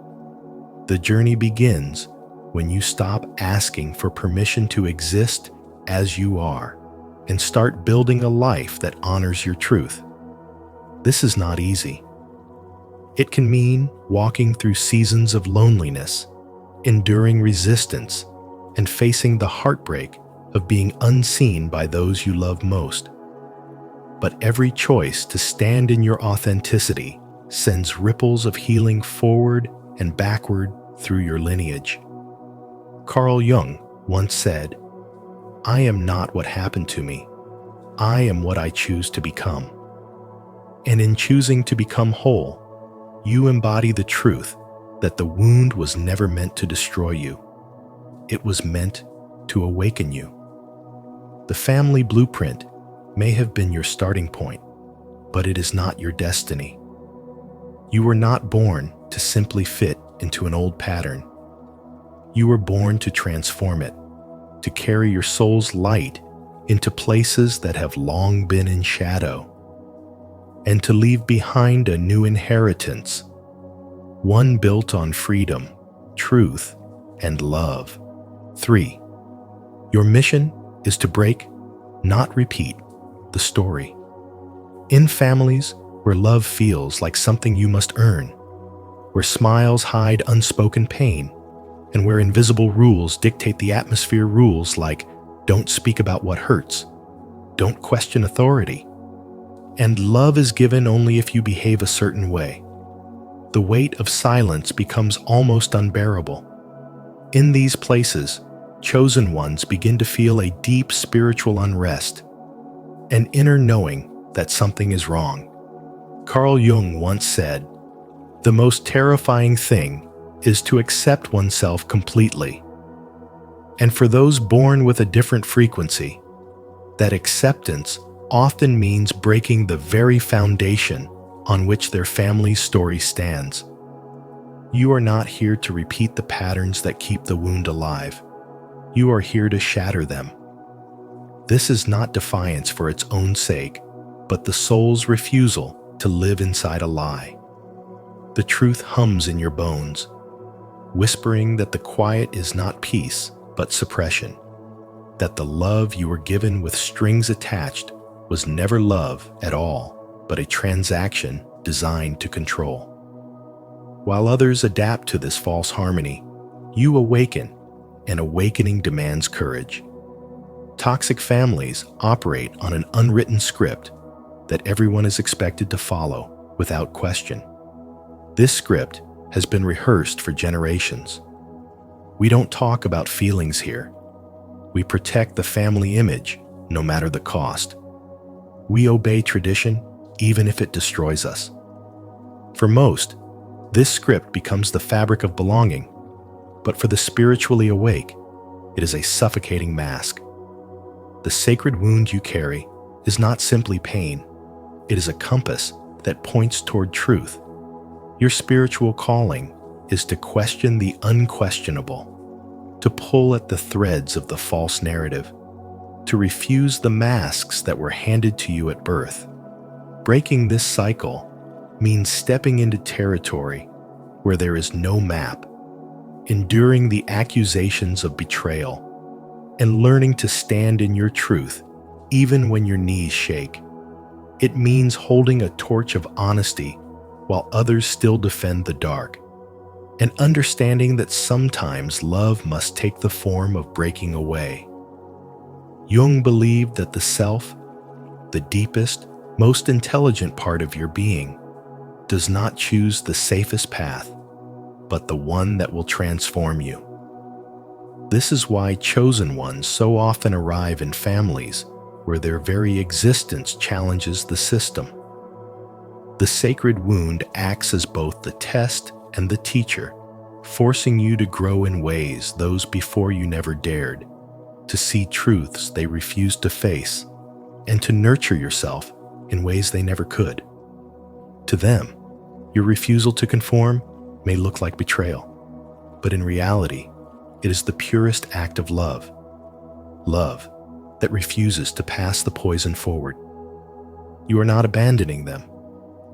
S1: The journey begins when you stop asking for permission to exist as you are and start building a life that honors your truth. This is not easy. It can mean walking through seasons of loneliness, enduring resistance, and facing the heartbreak of being unseen by those you love most. But every choice to stand in your authenticity sends ripples of healing forward and backward through your lineage. Carl Jung once said, "I am not what happened to me. I am what I choose to become." And in choosing to become whole, you embody the truth that the wound was never meant to destroy you. It was meant to awaken you. The family blueprint may have been your starting point, but it is not your destiny. You were not born to simply fit into an old pattern. You were born to transform it, to carry your soul's light into places that have long been in shadow, and to leave behind a new inheritance, one built on freedom, truth, and love. 3. Your mission is to break, not repeat, the story. In families where love feels like something you must earn, where smiles hide unspoken pain, and where invisible rules dictate the atmosphere, rules like don't speak about what hurts, don't question authority, and love is given only if you behave a certain way, the weight of silence becomes almost unbearable. In these places, chosen ones begin to feel a deep spiritual unrest, an inner knowing that something is wrong. Carl Jung once said, "The most terrifying thing is to accept oneself completely." And for those born with a different frequency, that acceptance often means breaking the very foundation on which their family's story stands. You are not here to repeat the patterns that keep the wound alive. You are here to shatter them. This is not defiance for its own sake, but the soul's refusal to live inside a lie. The truth hums in your bones, whispering that the quiet is not peace, but suppression, that the love you were given with strings attached was never love at all, but a transaction designed to control. While others adapt to this false harmony, you awaken, and awakening demands courage. Toxic families operate on an unwritten script that everyone is expected to follow without question. This script has been rehearsed for generations. We don't talk about feelings here. We protect the family image, no matter the cost. We obey tradition, even if it destroys us. For most, this script becomes the fabric of belonging, but for the spiritually awake, it is a suffocating mask. The sacred wound you carry is not simply pain. It is a compass that points toward truth. Your spiritual calling is to question the unquestionable, to pull at the threads of the false narrative, to refuse the masks that were handed to you at birth. Breaking this cycle means stepping into territory where there is no map, enduring the accusations of betrayal, and learning to stand in your truth even when your knees shake. It means holding a torch of honesty while others still defend the dark, and understanding that sometimes love must take the form of breaking away. Jung believed that the self, the deepest, most intelligent part of your being, does not choose the safest path, but the one that will transform you. This is why chosen ones so often arrive in families where their very existence challenges the system. The sacred wound acts as both the test and the teacher, forcing you to grow in ways those before you never dared, to see truths they refused to face, and to nurture yourself in ways they never could. To them, your refusal to conform may look like betrayal, but in reality, it is the purest act of love. Love that refuses to pass the poison forward. You are not abandoning them.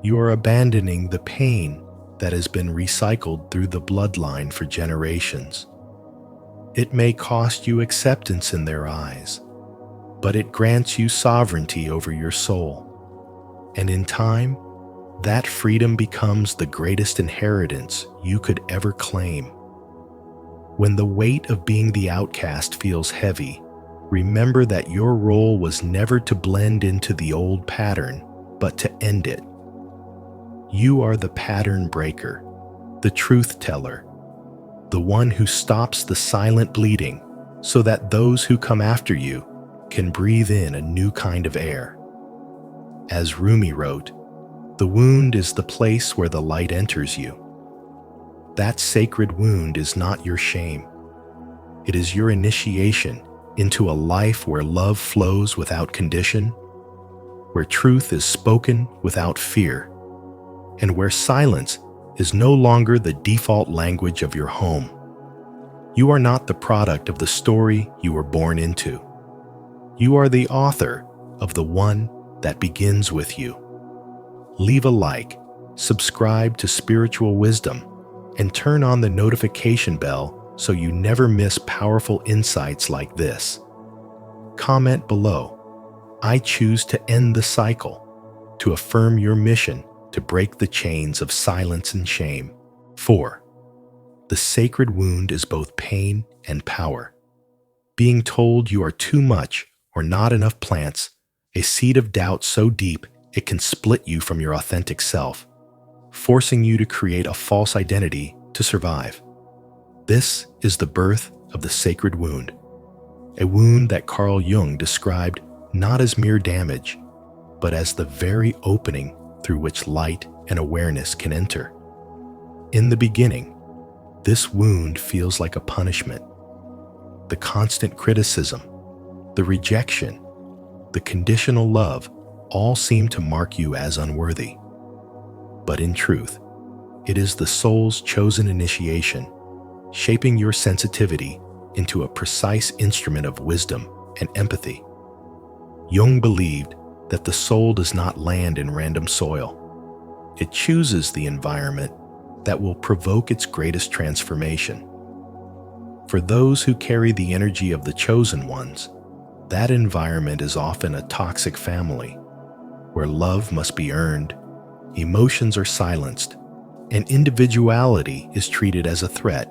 S1: You are abandoning the pain that has been recycled through the bloodline for generations. It may cost you acceptance in their eyes, but it grants you sovereignty over your soul. And in time, that freedom becomes the greatest inheritance you could ever claim. When the weight of being the outcast feels heavy, remember that your role was never to blend into the old pattern, but to end it. You are the pattern breaker, the truth teller, the one who stops the silent bleeding so that those who come after you can breathe in a new kind of air. As Rumi wrote, "The wound is the place where the light enters you." That sacred wound is not your shame. It is your initiation into a life where love flows without condition, where truth is spoken without fear, and where silence is no longer the default language of your home. You are not the product of the story you were born into. You are the author of the one that begins with you. Leave a like, subscribe to Spiritual Wisdom, and turn on the notification bell so you never miss powerful insights like this. Comment below, "I choose to end the cycle," to affirm your mission to break the chains of silence and shame. 4. The sacred wound is both pain and power. Being told you are too much or not enough plants a seed of doubt so deep it can split you from your authentic self, forcing you to create a false identity to survive. This is the birth of the sacred wound, a wound that Carl Jung described not as mere damage, but as the very opening through which light and awareness can enter. In the beginning, this wound feels like a punishment. The constant criticism, the rejection, the conditional love all seem to mark you as unworthy. But in truth, it is the soul's chosen initiation, shaping your sensitivity into a precise instrument of wisdom and empathy. Jung believed that the soul does not land in random soil. It chooses the environment that will provoke its greatest transformation. For those who carry the energy of the chosen ones, that environment is often a toxic family, where love must be earned, emotions are silenced, and individuality is treated as a threat.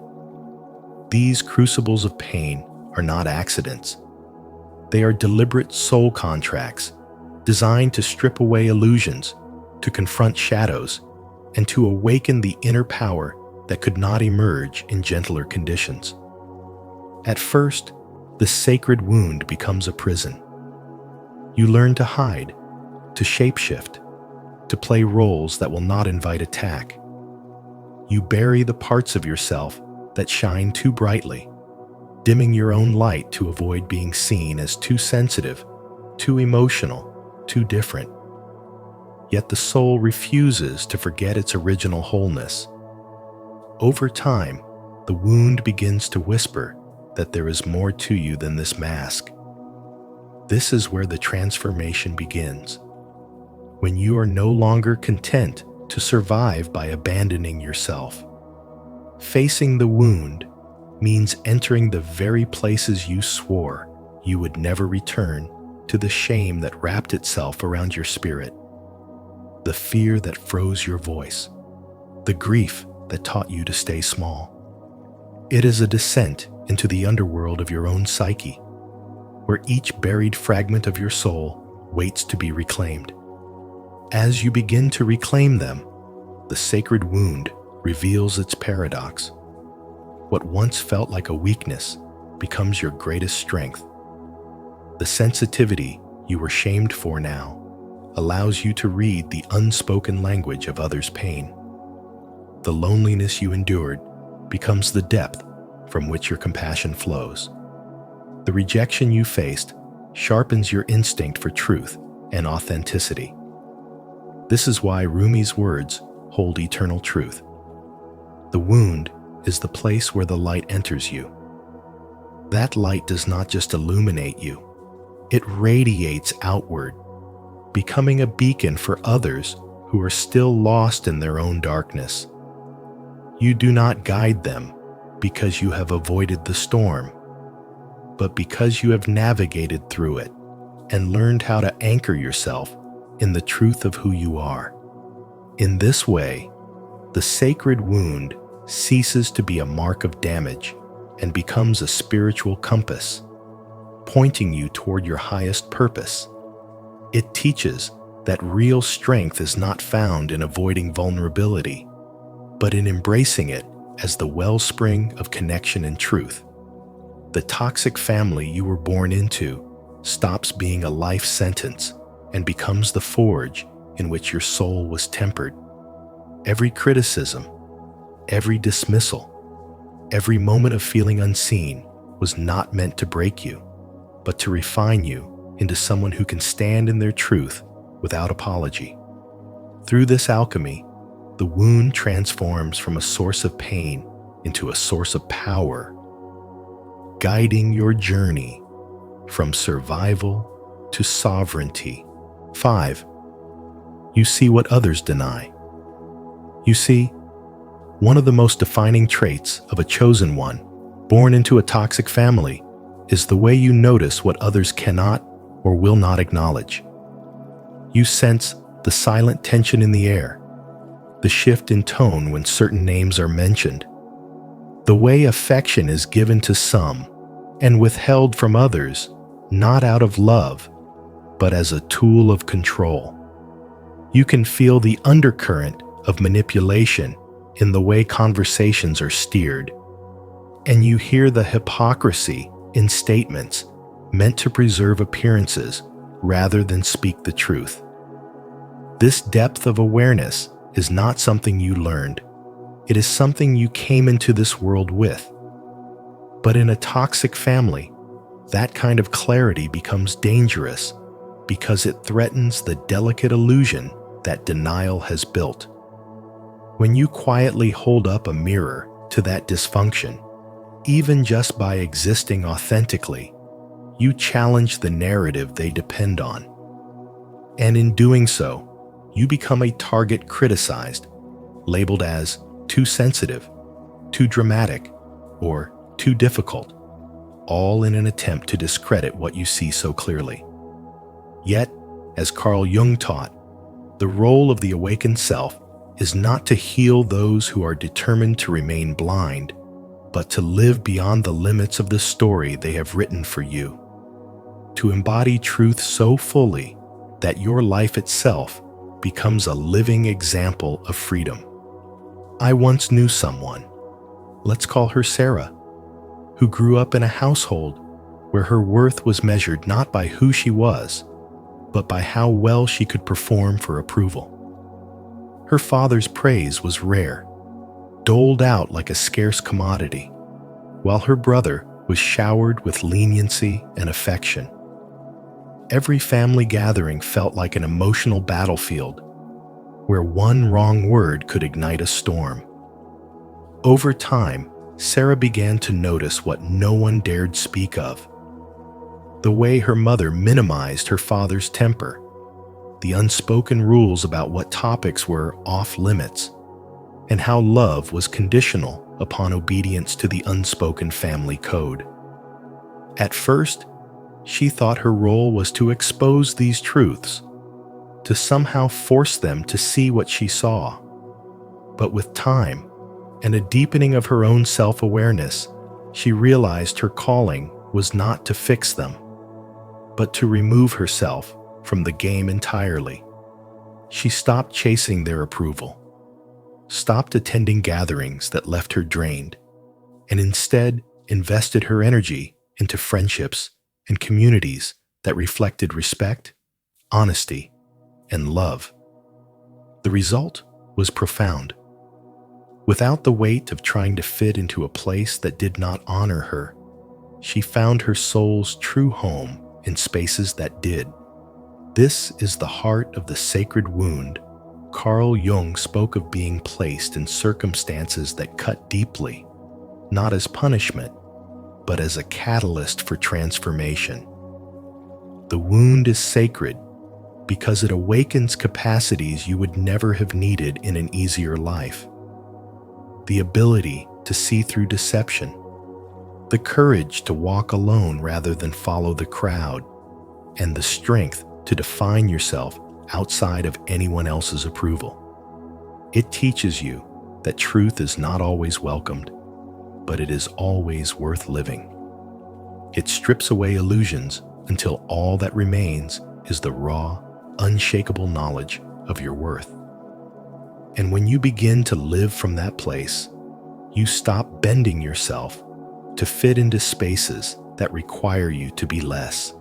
S1: These crucibles of pain are not accidents. They are deliberate soul contracts designed to strip away illusions, to confront shadows, and to awaken the inner power that could not emerge in gentler conditions. At first, the sacred wound becomes a prison. You learn to hide, to shapeshift, to play roles that will not invite attack. You bury the parts of yourself that shine too brightly, dimming your own light to avoid being seen as too sensitive, too emotional, too different. Yet the soul refuses to forget its original wholeness. Over time, the wound begins to whisper that there is more to you than this mask. This is where the transformation begins. When you are no longer content to survive by abandoning yourself. Facing the wound means entering the very places you swore you would never return, to the shame that wrapped itself around your spirit, the fear that froze your voice, the grief that taught you to stay small. It is a descent into the underworld of your own psyche, where each buried fragment of your soul waits to be reclaimed. As you begin to reclaim them, the sacred wound reveals its paradox. What once felt like a weakness becomes your greatest strength. The sensitivity you were shamed for now allows you to read the unspoken language of others' pain. The loneliness you endured becomes the depth from which your compassion flows. The rejection you faced sharpens your instinct for truth and authenticity. This is why Rumi's words hold eternal truth. The wound is the place where the light enters you. That light does not just illuminate you, it radiates outward, becoming a beacon for others who are still lost in their own darkness. You do not guide them because you have avoided the storm, but because you have navigated through it and learned how to anchor yourself in the truth of who you are. In this way, the sacred wound ceases to be a mark of damage and becomes a spiritual compass, pointing you toward your highest purpose. It teaches that real strength is not found in avoiding vulnerability, but in embracing it as the wellspring of connection and truth. The toxic family you were born into stops being a life sentence and becomes the forge in which your soul was tempered. Every criticism, every dismissal, every moment of feeling unseen was not meant to break you, but to refine you into someone who can stand in their truth without apology. Through this alchemy, the wound transforms from a source of pain into a source of power, guiding your journey from survival to sovereignty. 5. You see what others deny. You see, one of the most defining traits of a chosen one, born into a toxic family, is the way you notice what others cannot or will not acknowledge. You sense the silent tension in the air, the shift in tone when certain names are mentioned, the way affection is given to some and withheld from others, not out of love, but as a tool of control. You can feel the undercurrent of manipulation in the way conversations are steered, and you hear the hypocrisy in statements meant to preserve appearances rather than speak the truth. This depth of awareness is not something you learned. It is something you came into this world with. But in a toxic family, that kind of clarity becomes dangerous because it threatens the delicate illusion that denial has built. When you quietly hold up a mirror to that dysfunction, even just by existing authentically, you challenge the narrative they depend on. And in doing so, you become a target criticized, labeled as too sensitive, too dramatic, or too difficult, all in an attempt to discredit what you see so clearly. Yet, as Carl Jung taught, the role of the awakened self is not to heal those who are determined to remain blind, but to live beyond the limits of the story they have written for you. To embody truth so fully that your life itself becomes a living example of freedom. I once knew someone, let's call her Sarah, who grew up in a household where her worth was measured not by who she was, but by how well she could perform for approval. Her father's praise was rare, doled out like a scarce commodity, while her brother was showered with leniency and affection. Every family gathering felt like an emotional battlefield, where one wrong word could ignite a storm. Over time, Sarah began to notice what no one dared speak of. The way her mother minimized her father's temper, the unspoken rules about what topics were off limits, and how love was conditional upon obedience to the unspoken family code. At first, she thought her role was to expose these truths, to somehow force them to see what she saw. But with time and a deepening of her own self-awareness, she realized her calling was not to fix them, but to remove herself from the game entirely. She stopped chasing their approval, stopped attending gatherings that left her drained, and instead invested her energy into friendships and communities that reflected respect, honesty, and love. The result was profound. Without the weight of trying to fit into a place that did not honor her, she found her soul's true home in spaces that did. This is the heart of the sacred wound. Carl Jung spoke of being placed in circumstances that cut deeply, not as punishment, but as a catalyst for transformation. The wound is sacred because it awakens capacities you would never have needed in an easier life. The ability to see through deception, the courage to walk alone rather than follow the crowd, and the strength to define yourself outside of anyone else's approval. It teaches you that truth is not always welcomed, but it is always worth living. It strips away illusions until all that remains is the raw, unshakable knowledge of your worth. And when you begin to live from that place, you stop bending yourself to fit into spaces that require you to be less.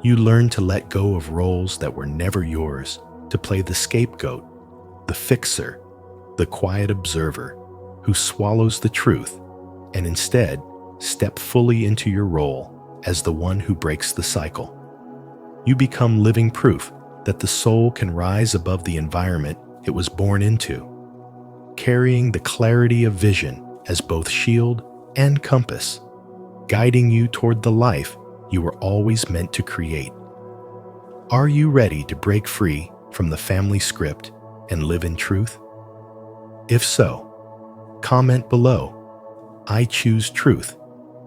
S1: You learn to let go of roles that were never yours, to play the scapegoat, the fixer, the quiet observer who swallows the truth, and instead step fully into your role as the one who breaks the cycle. You become living proof that the soul can rise above the environment it was born into, carrying the clarity of vision as both shield and compass, guiding you toward the life you were always meant to create. Are you ready to break free from the family script and live in truth? If so, comment below, "I choose truth,"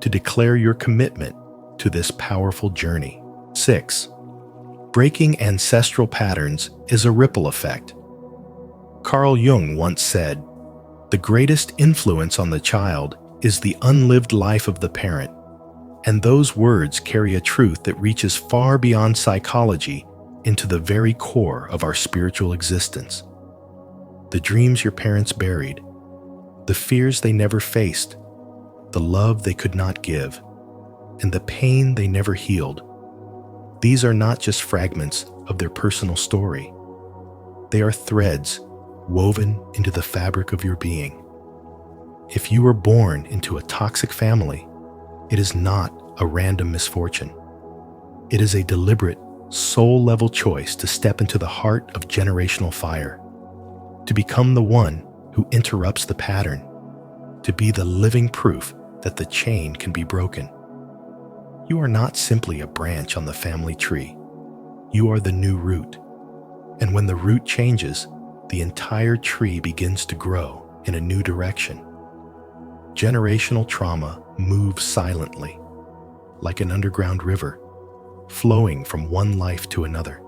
S1: to declare your commitment to this powerful journey. 6. Breaking ancestral patterns is a ripple effect. Carl Jung once said, "The greatest influence on the child is the unlived life of the parent," and those words carry a truth that reaches far beyond psychology into the very core of our spiritual existence. The dreams your parents buried, the fears they never faced, the love they could not give, and the pain they never healed. These are not just fragments of their personal story. They are threads woven into the fabric of your being. If you were born into a toxic family, it is not a random misfortune. It is a deliberate, soul-level choice to step into the heart of generational fire, to become the one who interrupts the pattern, to be the living proof that the chain can be broken. You are not simply a branch on the family tree. You are the new root. And when the root changes, the entire tree begins to grow in a new direction. Generational trauma moves silently, like an underground river, flowing from one life to another,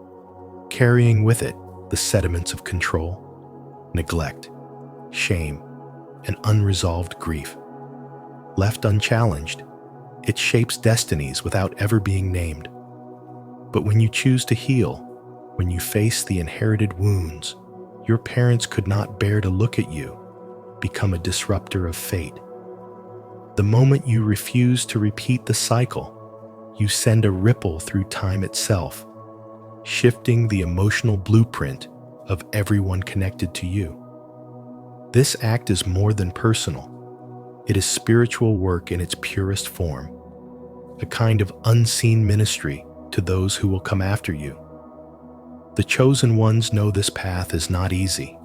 S1: carrying with it the sediments of control, neglect, shame, and unresolved grief. Left unchallenged, it shapes destinies without ever being named. But when you choose to heal, when you face the inherited wounds, your parents could not bear to look at you become a disruptor of fate. The moment you refuse to repeat the cycle, you send a ripple through time itself, shifting the emotional blueprint of everyone connected to you. This act is more than personal. It is spiritual work in its purest form, a kind of unseen ministry to those who will come after you. The chosen ones know this path is not easy.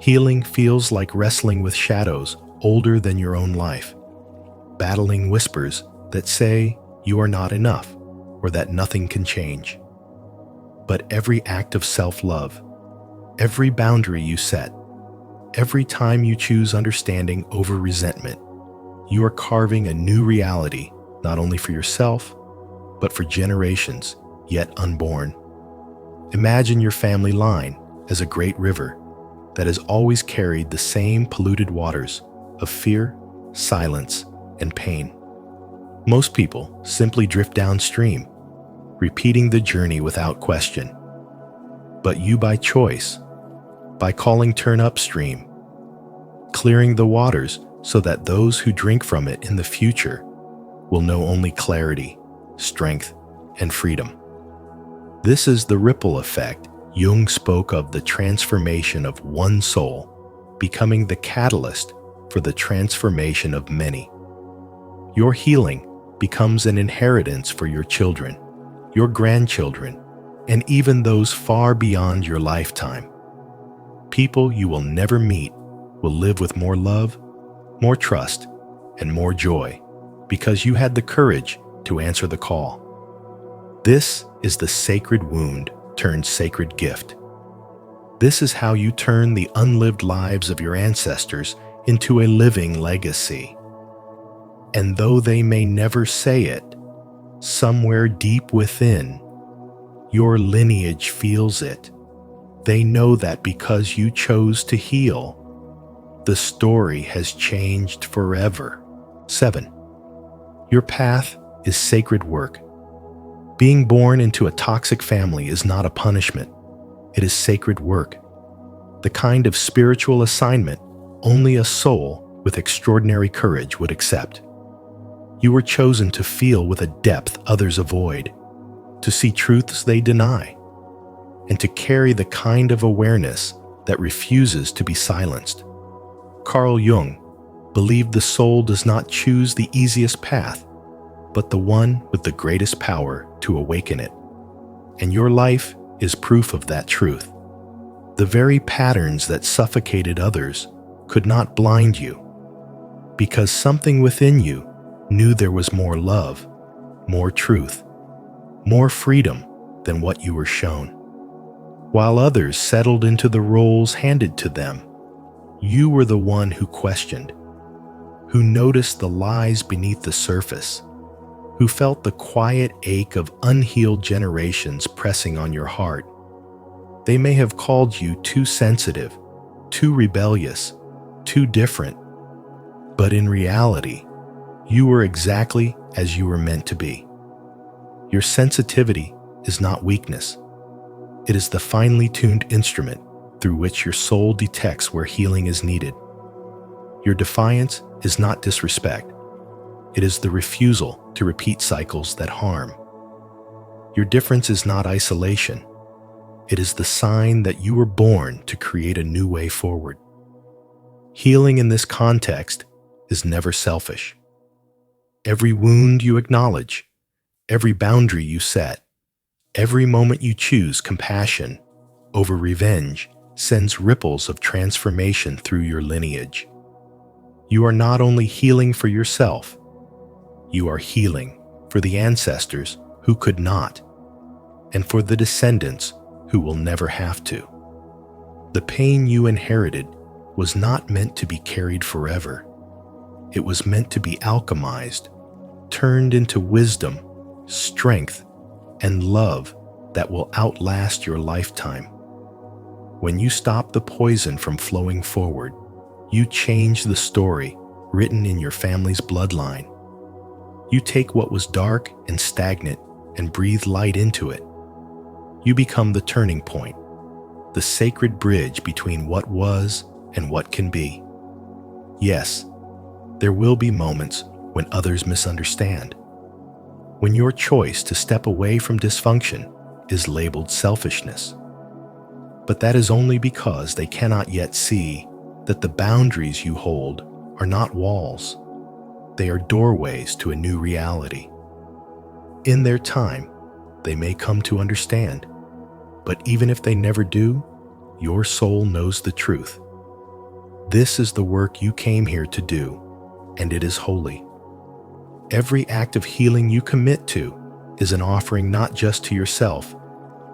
S1: Healing feels like wrestling with shadows older than your own life, battling whispers that say you are not enough or that nothing can change. But every act of self-love, every boundary you set, every time you choose understanding over resentment, you are carving a new reality, not only for yourself, but for generations yet unborn. Imagine your family line as a great river that has always carried the same polluted waters of fear, silence, and pain. Most people simply drift downstream, repeating the journey without question. But you, by choice, by calling turn upstream, clearing the waters so that those who drink from it in the future will know only clarity, strength, and freedom. This is the ripple effect. Jung spoke of the transformation of one soul becoming the catalyst for the transformation of many. Your healing becomes an inheritance for your children, your grandchildren, and even those far beyond your lifetime. People you will never meet will live with more love, more trust, and more joy because you had the courage to answer the call. This is the sacred wound turned sacred gift. This is how you turn the unlived lives of your ancestors into a living legacy. And though they may never say it, somewhere deep within, your lineage feels it. They know that because you chose to heal, the story has changed forever. 7. Your path is sacred work. Being born into a toxic family is not a punishment. It is sacred work, the kind of spiritual assignment only a soul with extraordinary courage would accept. You were chosen to feel with a depth others avoid, to see truths they deny, and to carry the kind of awareness that refuses to be silenced. Carl Jung believed the soul does not choose the easiest path, but the one with the greatest power to awaken it. And your life is proof of that truth. The very patterns that suffocated others could not blind you, because something within you knew there was more love, more truth, more freedom than what you were shown. While others settled into the roles handed to them, you were the one who questioned, who noticed the lies beneath the surface, who felt the quiet ache of unhealed generations pressing on your heart. They may have called you too sensitive, too rebellious, too different, but in reality, you were exactly as you were meant to be. Your sensitivity is not weakness. It is the finely tuned instrument through which your soul detects where healing is needed. Your defiance is not disrespect. It is the refusal to repeat cycles that harm. Your difference is not isolation. It is the sign that you were born to create a new way forward. Healing in this context is never selfish. Every wound you acknowledge, every boundary you set, every moment you choose compassion over revenge sends ripples of transformation through your lineage. You are not only healing for yourself, you are healing for the ancestors who could not. and for the descendants who will never have to. The pain you inherited was not meant to be carried forever. It was meant to be alchemized, turned into wisdom, strength, and love that will outlast your lifetime. When you stop the poison from flowing forward, you change the story written in your family's bloodline. You take what was dark and stagnant and breathe light into it. You become the turning point, the sacred bridge between what was and what can be. Yes, there will be moments when others misunderstand, when your choice to step away from dysfunction is labeled selfishness. But that is only because they cannot yet see that the boundaries you hold are not walls. They are doorways to a new reality. In their time, they may come to understand, but even if they never do, your soul knows the truth. This is the work you came here to do, and it is holy. Every act of healing you commit to is an offering not just to yourself,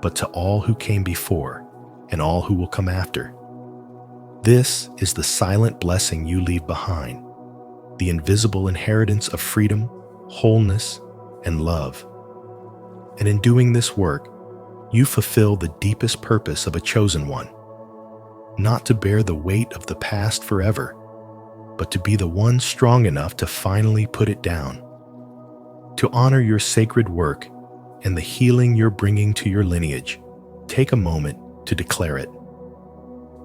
S1: but to all who came before and all who will come after. This is the silent blessing you leave behind, the invisible inheritance of freedom, wholeness, and love. And in doing this work, you fulfill the deepest purpose of a chosen one, not to bear the weight of the past forever, but to be the one strong enough to finally put it down. To honor your sacred work and the healing you're bringing to your lineage, take a moment to declare it.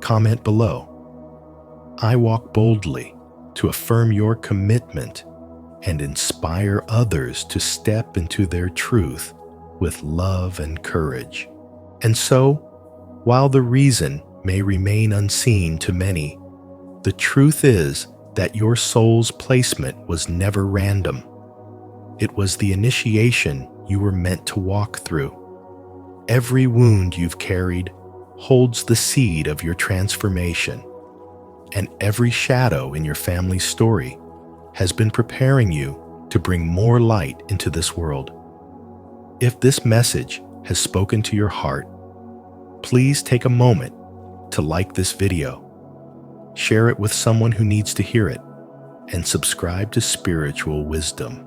S1: Comment below. I walk boldly to affirm your commitment and inspire others to step into their truth with love and courage. And so, while the reason may remain unseen to many, the truth is that your soul's placement was never random. It was the initiation you were meant to walk through. Every wound you've carried holds the seed of your transformation, and every shadow in your family's story has been preparing you to bring more light into this world. If this message has spoken to your heart, please take a moment to like this video, share it with someone who needs to hear it, and subscribe to Spiritual Wisdom.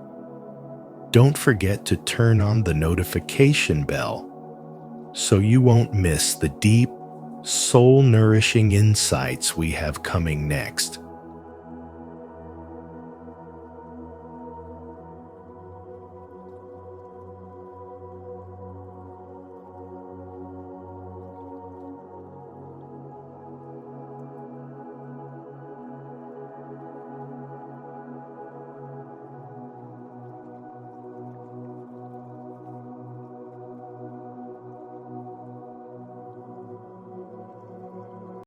S1: Don't forget to turn on the notification bell so you won't miss the deep, soul-nourishing insights we have coming next.